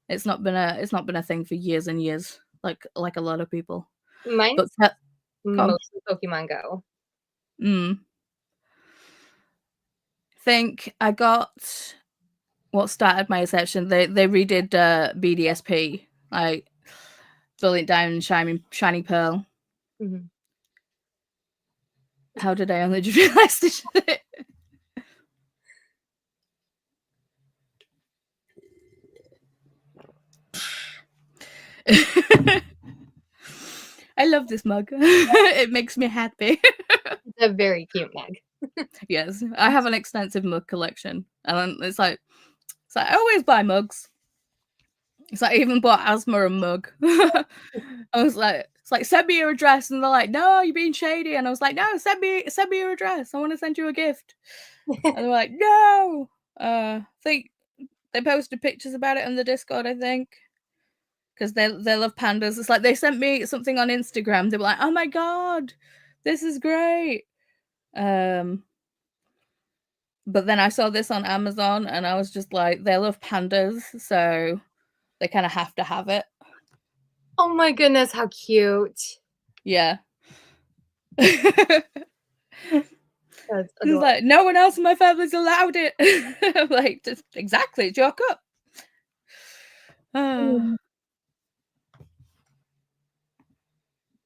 It's not been a thing for years and years, like a lot of people. Mine's But mostly Pokemon Go. Think I got what started my obsession. They redid BDSP, like Brilliant Diamond, Shining Pearl. Mm-hmm. How did I only just realize this shit? I love this mug. It makes me happy. It's a very cute mug. Yes, I have an extensive mug collection, and it's like I always buy mugs. It's like I even bought Asthma a mug. I was like, it's like, send me your address, and they're like, no, you're being shady, and I was like, no, send me your address. I want to send you a gift. And they're like, no. I think they posted pictures about it on the Discord, I think, because they love pandas. It's like they sent me something on Instagram. They were like, oh my god, this is great. But then I saw this on Amazon, and I was just like, they love pandas, so they kind of have to have it. Oh my goodness, how cute. Yeah. That's It's like, no one else in my family's allowed it. I'm like, just exactly, it's your cup.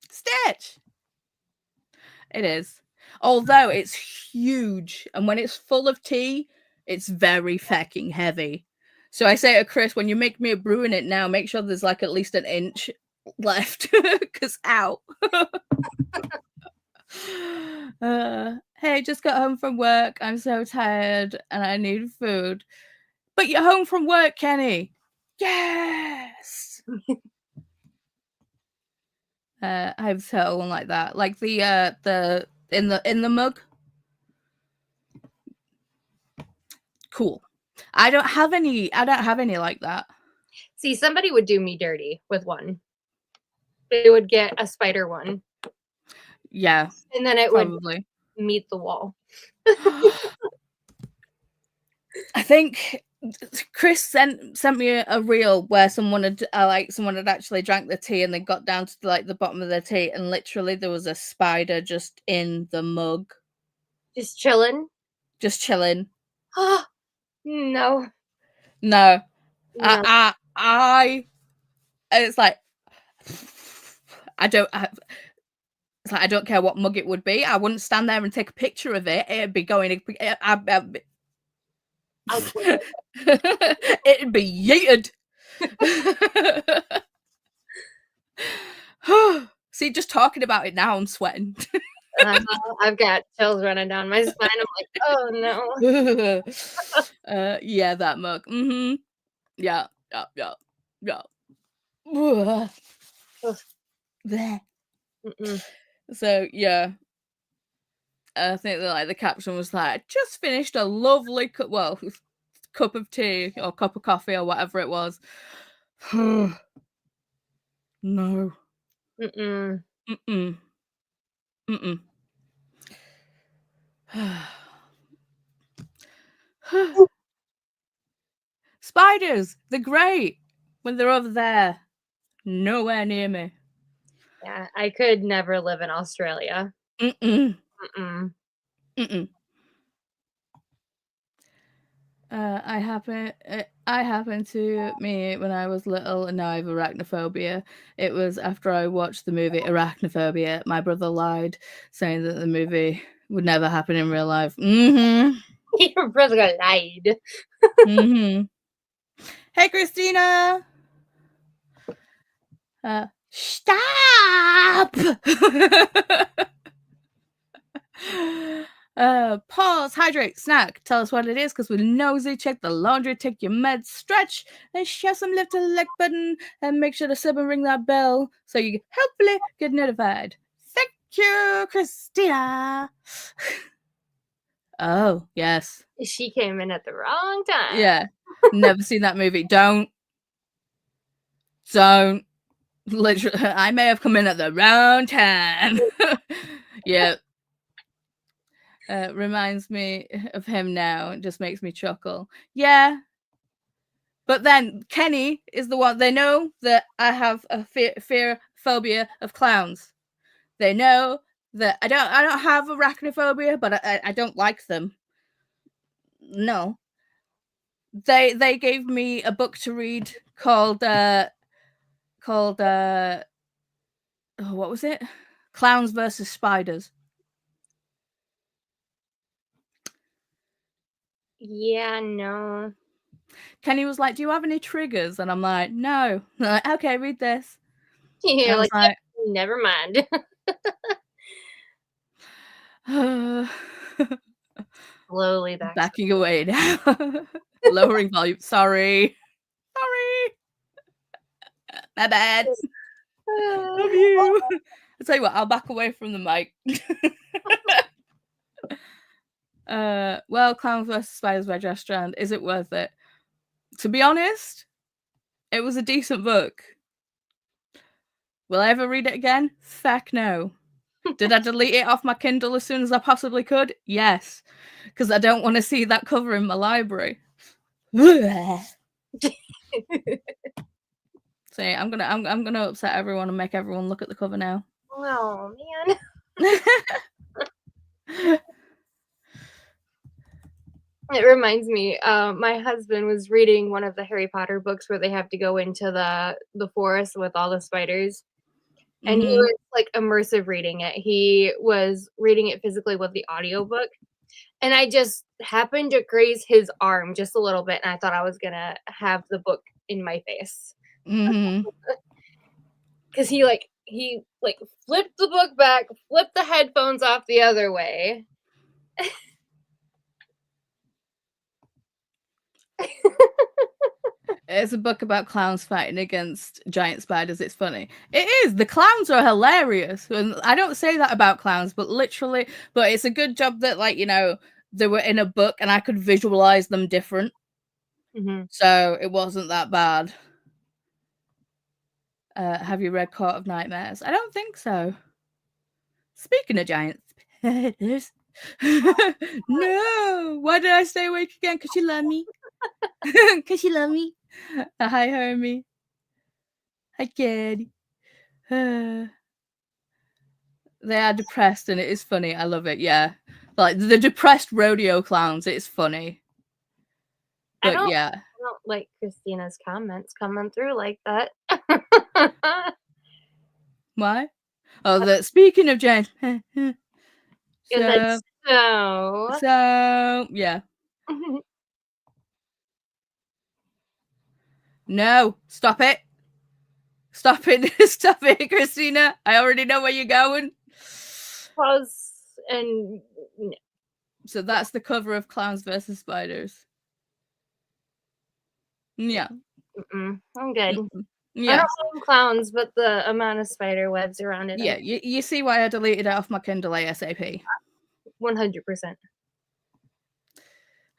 Stitch. It is. Although it's huge, and when it's full of tea, it's very fucking heavy. So I say to Chris, when you make me a brew in it now, make sure there's like at least an inch left, because ow. Hey, just got home from work. I'm so tired and I need food. But you're home from work, Kenny. Yes. I have tell one like that, like the in the mug. Cool. I don't have any like that. See, somebody would do me dirty with one. They would get a spider one. Yeah. And then it probably would meet the wall. I think Chris sent me a reel where someone had actually drank the tea and then got down to like the bottom of the tea, and literally there was a spider just in the mug, just chilling. Oh no. I it's like I don't care what mug it would be. I wouldn't stand there and take a picture of it. It'd be going. It'd be yeeted. See, just talking about it now, I'm sweating. I've got chills running down my spine. I'm like, oh no. Yeah, that mug. Yeah. So yeah, I think that like the caption was like, just finished a lovely cup of tea or cup of coffee or whatever it was. No. Spiders, they're great when they're over there. Nowhere near me. Yeah, I could never live in Australia. I happened to me when I was little, and now I have arachnophobia. It was after I watched the movie Arachnophobia. My brother lied, saying that the movie would never happen in real life. Your brother lied. Hey, Christina. Stop. Pause, hydrate, snack. Tell us what it is, because we're nosy. Check the laundry, take your meds, stretch, and share some lift to the like button, and make sure to sub and ring that bell so you hopefully get notified. Thank you, Christina. Oh, yes. She came in at the wrong time. Yeah. Never seen that movie. Don't. Literally, I may have come in at the wrong time. Yeah. Reminds me of him now. It just makes me chuckle. Yeah. But then Kenny is the one. They know that I have a phobia of clowns. They know that I don't have arachnophobia, but I don't like them. No. They gave me a book to read called oh, what was it? Clowns versus Spiders. Yeah, no. Kenny was like, "Do you have any triggers?" And I'm like, "No." Like, okay, read this. You're I was like, never mind. Slowly backing away now. Lowering volume. Sorry. My bad. Love you. I'll tell you what, I'll back away from the mic. Well, Clowns vs. Spiders by Josh Strand. Is it worth it? To be honest, it was a decent book. Will I ever read it again? Feck no. Did I delete it off my Kindle as soon as I possibly could? Yes. Because I don't want to see that cover in my library. See, I'm gonna upset everyone and make everyone look at the cover now. Oh man. It reminds me, my husband was reading one of the Harry Potter books where they have to go into the forest with all the spiders, and he was, like, immersive reading it. He was reading it physically with the audiobook, and I just happened to graze his arm just a little bit, and I thought I was gonna have the book in my face. 'Cause he flipped the book back, flipped the headphones off the other way. It's a book about clowns fighting against giant spiders. It's funny. It is. The clowns are hilarious. And I don't say that about clowns, but literally, but it's a good job that, like, you know, they were in a book and I could visualize them different. So it wasn't that bad. Have you read Court of Nightmares? I don't think so. Speaking of giant spiders. No! Why did I stay awake again? Because you love me. Because you love me. Hi, Hermie. Hi, Kitty. They are depressed and it is funny. I love it. Yeah. Like the depressed rodeo clowns. It's funny. But yeah. I don't like Christina's comments coming through like that. Why? Oh, the speaking of giant. So yeah. No, stop it. Stop it. Stop it, Christina. I already know where you're going. Pause and no. So that's the cover of Clowns vs. Spiders. Yeah. I'm good. Yeah. I don't mind clowns, but the amount of spider webs around it. Yeah, you see why I deleted it off my Kindle ASAP. 100%.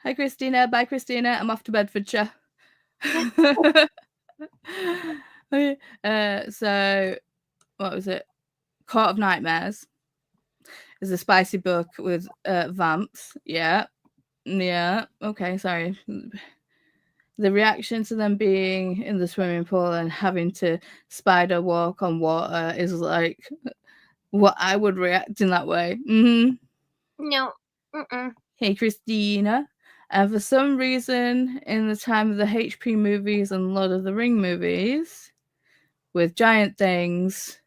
Hi, Christina. Bye, Christina. I'm off to Bedfordshire. So, what was it? Court of Nightmares is a spicy book with vamps. Yeah. Yeah. Okay, sorry. The reaction to them being in the swimming pool and having to spider walk on water is like what I would react in that way. No. Hey, Christina. And for some reason, in the time of the HP movies and Lord of the Ring movies, with giant things,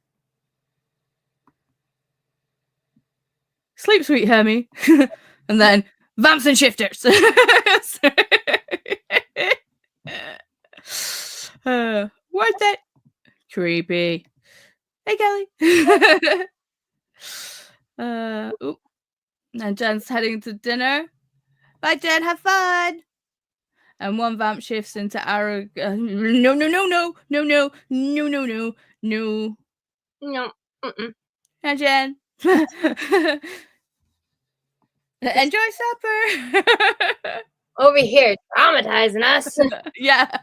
sleep, sweet Hermie, and then vamps and shifters. Worth it. Creepy. Hey, Kelly. Oop. And Jen's heading to dinner. Bye, Jen. Have fun. And one vamp shifts into arrow. No. Hi, Jen. Enjoy supper. Over here, traumatizing us. Yeah.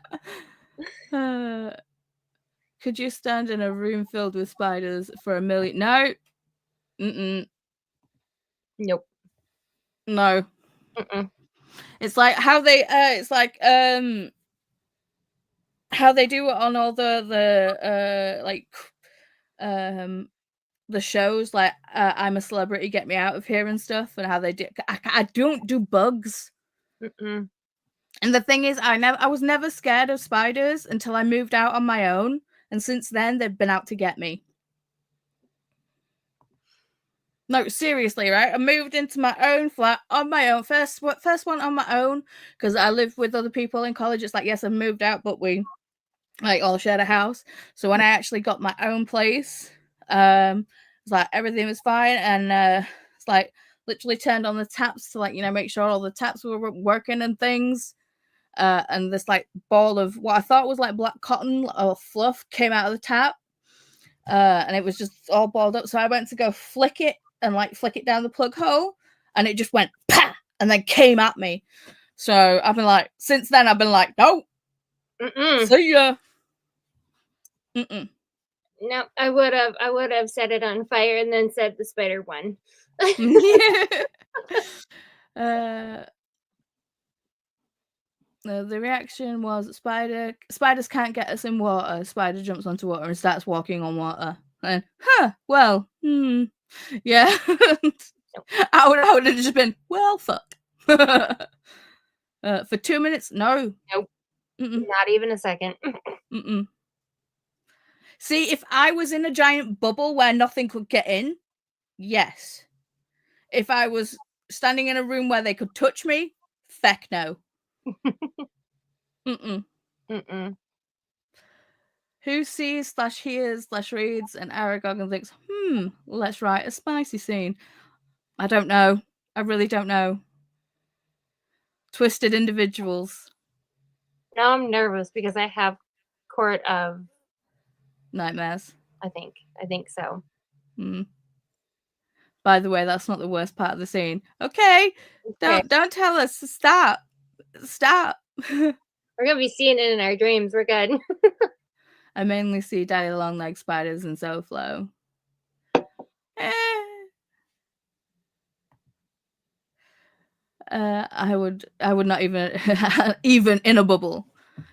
Could you stand in a room filled with spiders for a million? No. Nope. No. Mm-mm. It's like how they how they do it on all the the shows like I'm a Celebrity, Get Me Out of Here and stuff, and how they do. I don't do bugs. Mm-mm. And the thing is, I was never scared of spiders until I moved out on my own, and since then they've been out to get me. No, seriously, right? I moved into my own flat on my own. First one on my own, because I lived with other people in college. It's like, yes, I moved out, but we like all shared a house. So when I actually got my own place, it's like everything was fine, and it's like literally turned on the taps to make sure all the taps were working and things. And this like ball of what I thought was like black cotton or fluff came out of the tap, and it was just all balled up. So I went to go flick it and like flick it down the plug hole, and it just went pa, and then came at me. So I've been like, since then I've been like, no, see ya. No, I would have set it on fire and then said the spider won. The reaction was spiders can't get us in water. Spider jumps onto water and starts walking on water. And yeah. I would have just been, well, fuck. For 2 minutes, no. Nope. Mm-mm. Not even a second. Mm-mm. See, if I was in a giant bubble where nothing could get in, yes. If I was standing in a room where they could touch me, feck no. Mm-mm. Mm-mm. Who sees / hears / reads an Aragog and thinks, let's write a spicy scene? I don't know. I really don't know. Twisted individuals. Now I'm nervous because I have Court of Nightmares. I think so. By the way, that's not the worst part of the scene. Okay. Don't tell us. Stop. We're gonna be seeing it in our dreams. We're good. I mainly see daddy long leg spiders and SoFlo. I would not even even in a bubble.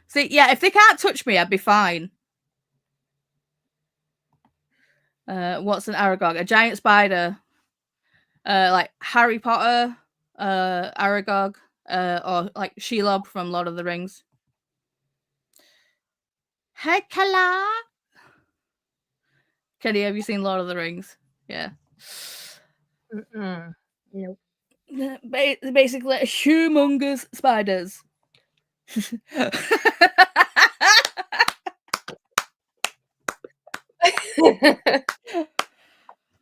See, yeah, if they can't touch me, I'd be fine. What's an Aragog? A giant spider. Like Harry Potter, Aragog, or like Shelob from Lord of the Rings. Hey, Kala. Kenny, have you seen Lord of the Rings? Yeah. Nope. Basically, humongous spiders.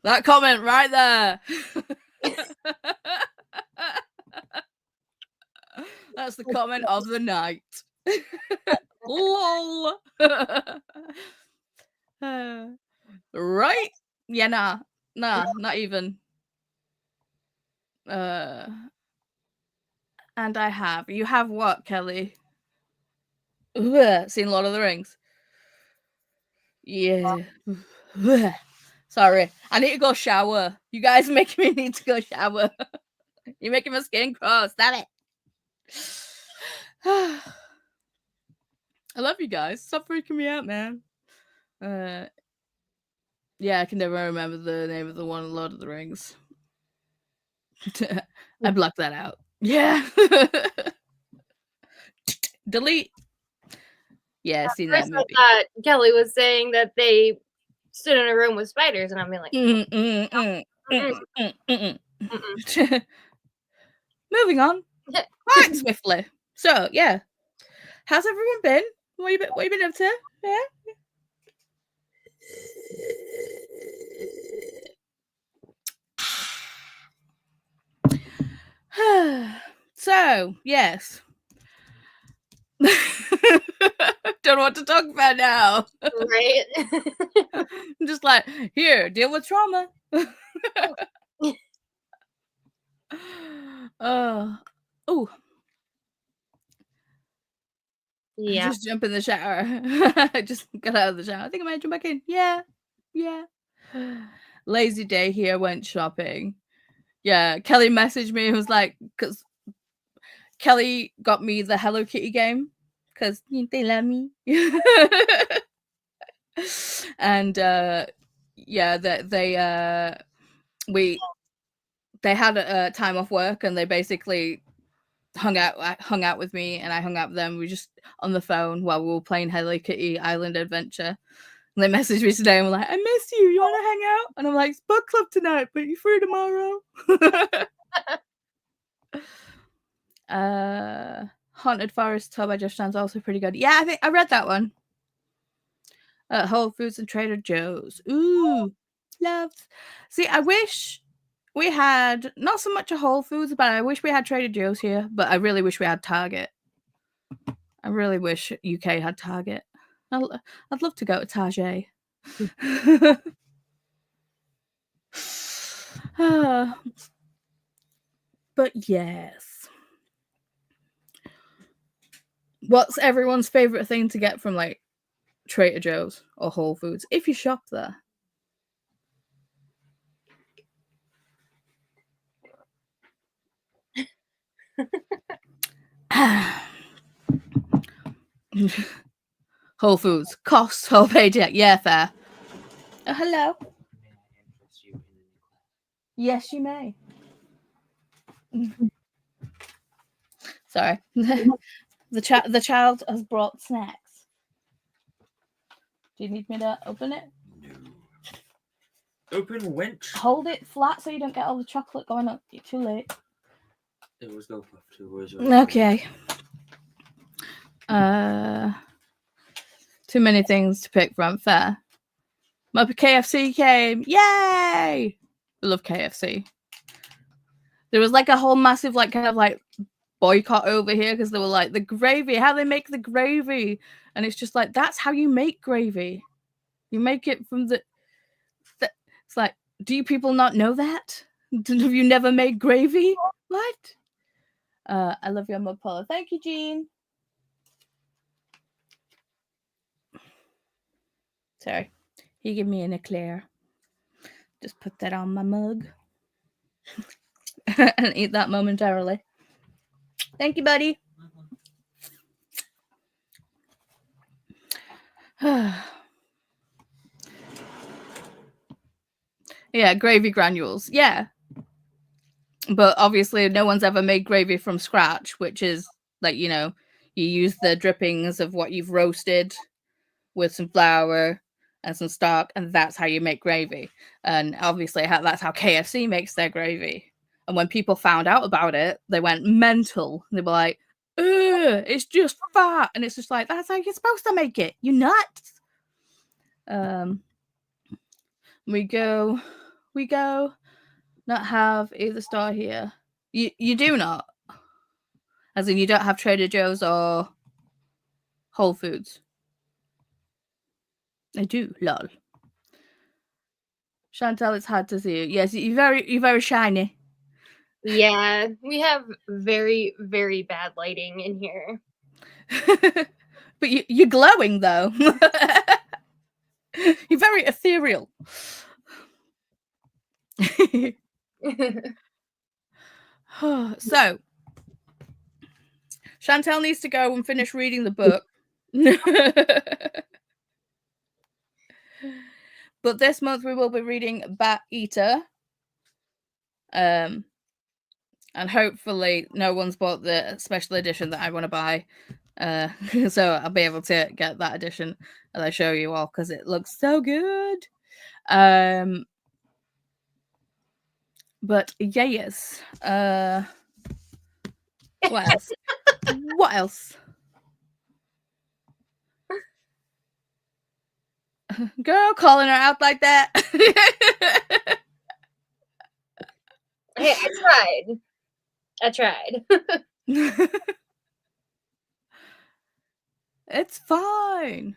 That comment right there. That's the comment of the night. Lol. Right? Yeah, nah, not even. And I have. You have what, Kelly? Seen Lord of the Rings? Yeah. Sorry. I need to go shower. You guys are making me need to go shower. You're making my skin crawl. Stop it. I love you guys. Stop freaking me out, man. Yeah, I can never remember the name of the one in Lord of the Rings. I blocked that out. Yeah. Delete. Yeah, seen that movie. I thought Kelly was saying that they stood in a room with spiders, and I'm being like, Moving on quite swiftly. So yeah, how's everyone been? What you been up to? Yeah. So yes. Don't know what to talk about now. Right? I'm just like, here, deal with trauma. Oh. Yeah. Just jump in the shower. Just got out of the shower. I think I might jump back in. Yeah. Lazy day here, went shopping. Yeah, Kelly messaged me and was like, because Kelly got me the Hello Kitty game because they love me. And yeah, they had a time off work and they basically hung out with me and I hung out with them. We were just on the phone while we were playing Hello Kitty Island Adventure. And they messaged me today and were like, I miss you. You want to hang out? And I'm like, it's book club tonight, but you free tomorrow? Haunted Forest Tub by Josh sounds also pretty good. Yeah, I think I read that one. Whole Foods and Trader Joe's. Ooh, loves. See, I wish we had not so much a Whole Foods, but I wish we had Trader Joe's here. But I really wish we had Target. I really wish UK had Target. I'd love to go to Target. But yes. What's everyone's favorite thing to get from like Trader Joe's or Whole Foods if you shop there? Whole Foods costs whole paycheck. Yeah, fair. Oh, hello. Yes, you may. Sorry. The child has brought snacks. Do you need me to open it? No. Open wench. Hold it flat so you don't get all the chocolate going up. You're too late. It was go afterwards. Okay. Too many things to pick from. Fair. My KFC came. Yay! I love KFC. There was like a whole massive like kind of like boycott over here because they were like the gravy, how they make the gravy, and it's just like that's how you make gravy. You make it from the it's like, do you people not know that? Have you never made gravy? What? I love your mug polo. Thank you, Jean. Sorry. You give me an eclair. Just put that on my mug. And eat that momentarily. Thank you, buddy. Yeah, gravy granules. Yeah. But obviously no one's ever made gravy from scratch, which is like, you know, you use the drippings of what you've roasted with some flour and some stock, and that's how you make gravy. And obviously that's how KFC makes their gravy. And when people found out about it, they went mental. They were like, ugh, it's just fat. And it's just like, that's how you're supposed to make it. You nuts. We go not have either store here. You do not? As in you don't have Trader Joe's or Whole Foods? I do, lol. Chantal, it's hard to see you. Yes, you're very shiny. Yeah, we have very, very bad lighting in here. But you're glowing though. You're very ethereal. So Chantal needs to go and finish reading the book. But this month we will be reading Bat Eater. And hopefully no one's bought the special edition that I want to buy. So I'll be able to get that edition and I show you all because it looks so good. But yes. What else? What else? Girl, calling her out like that. Hey, I tried. It's fine.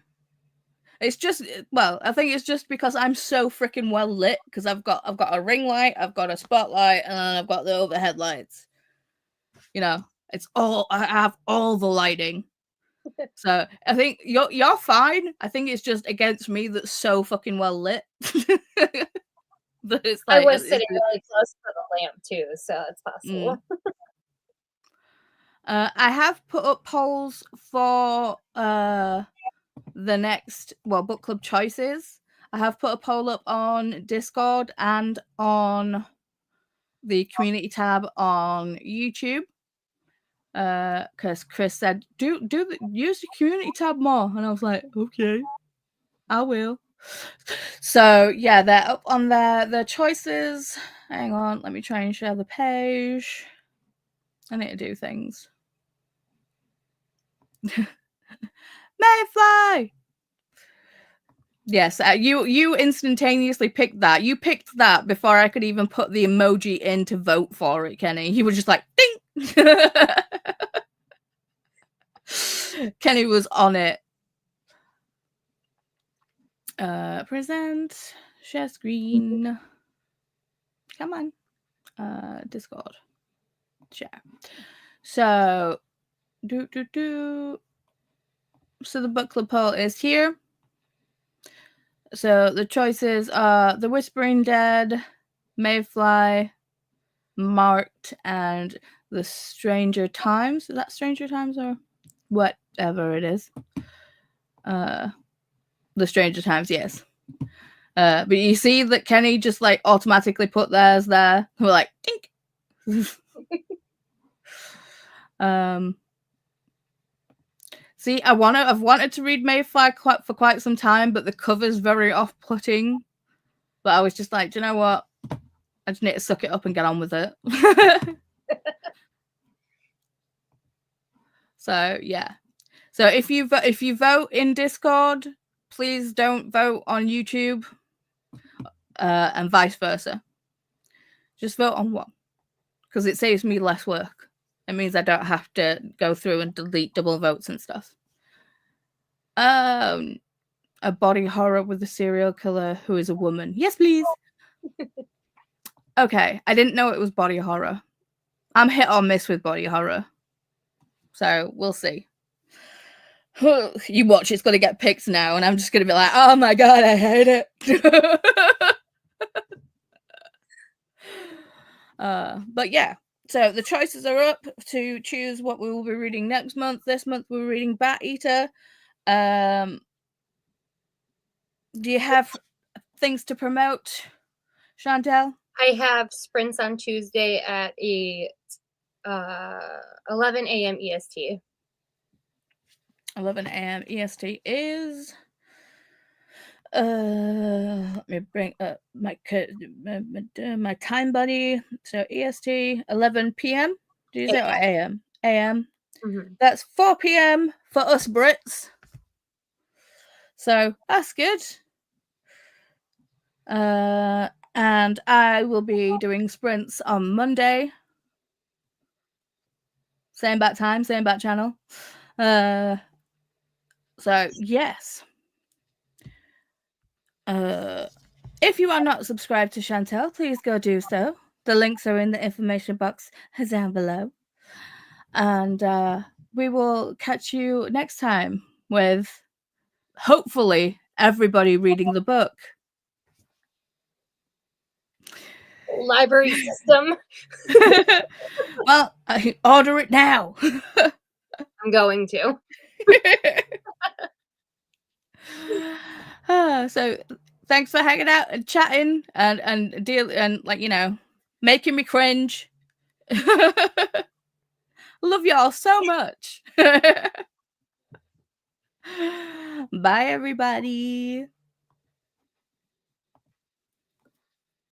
It's just, well, I think it's just because I'm so freaking well lit because I've got a ring light, I've got a spotlight, and then I've got the overhead lights. You know, it's all I have all the lighting. So I think you're fine. I think it's just against me that's so fucking well lit. That it's I like was sitting really close to the lamp too, so it's possible. I have put up polls for the next book club choices. I have put a poll up on Discord and on the community tab on YouTube. Because Chris said, use the community tab more, and I was like, okay, I will. So yeah, they're up on their choices. Hang on, let me try and share the page. I need to do things. Mayfly. Yes, you instantaneously picked that. You picked that before I could even put the emoji in to vote for it, Kenny. You were just like, ding. Kenny was on it. Present, share screen. Come on. Discord. Share. So, So the book club poll is here. So the choices are The Whispering Dead, Mayfly, Marked, and The Stranger Times. Is that Stranger Times or whatever it is? The Stranger Times, yes. But you see that Kenny just like automatically put theirs there. We're like, dink. See, I've wanted to read Mayfly for quite some time, but the cover's very off-putting. But I was just like, do you know what? I just need to suck it up and get on with it. So yeah. So if you vote in Discord, please don't vote on YouTube, and vice versa. Just vote on one, because it saves me less work. It means I don't have to go through and delete double votes and stuff. A body horror with a serial killer who is a woman. Yes, please. Okay, I didn't know it was body horror. I'm hit or miss with body horror. So we'll see. You watch, it's going to get picked now, and I'm just going to be like, oh my god, I hate it. But yeah, so the choices are up to choose what we will be reading next month. This month we're reading Bat Eater. Do you have things to promote, Chantel? I have sprints on Tuesday at 11 a.m. EST. 11 a.m. EST is. Let me bring up my time buddy. So EST 11 p.m. Do you say or a.m.? A.m. Mm-hmm. That's 4 p.m. for us Brits. So that's good. And I will be doing sprints on Monday. Same bat time, same bat channel. So yes. If you are not subscribed to Chantel, please go do so. The links are in the information box down below. And we will catch you next time with, hopefully, everybody reading the book. Library system. Well, order it now. I'm going to. So thanks for hanging out and chatting and making me cringe. Love y'all so much. Bye everybody.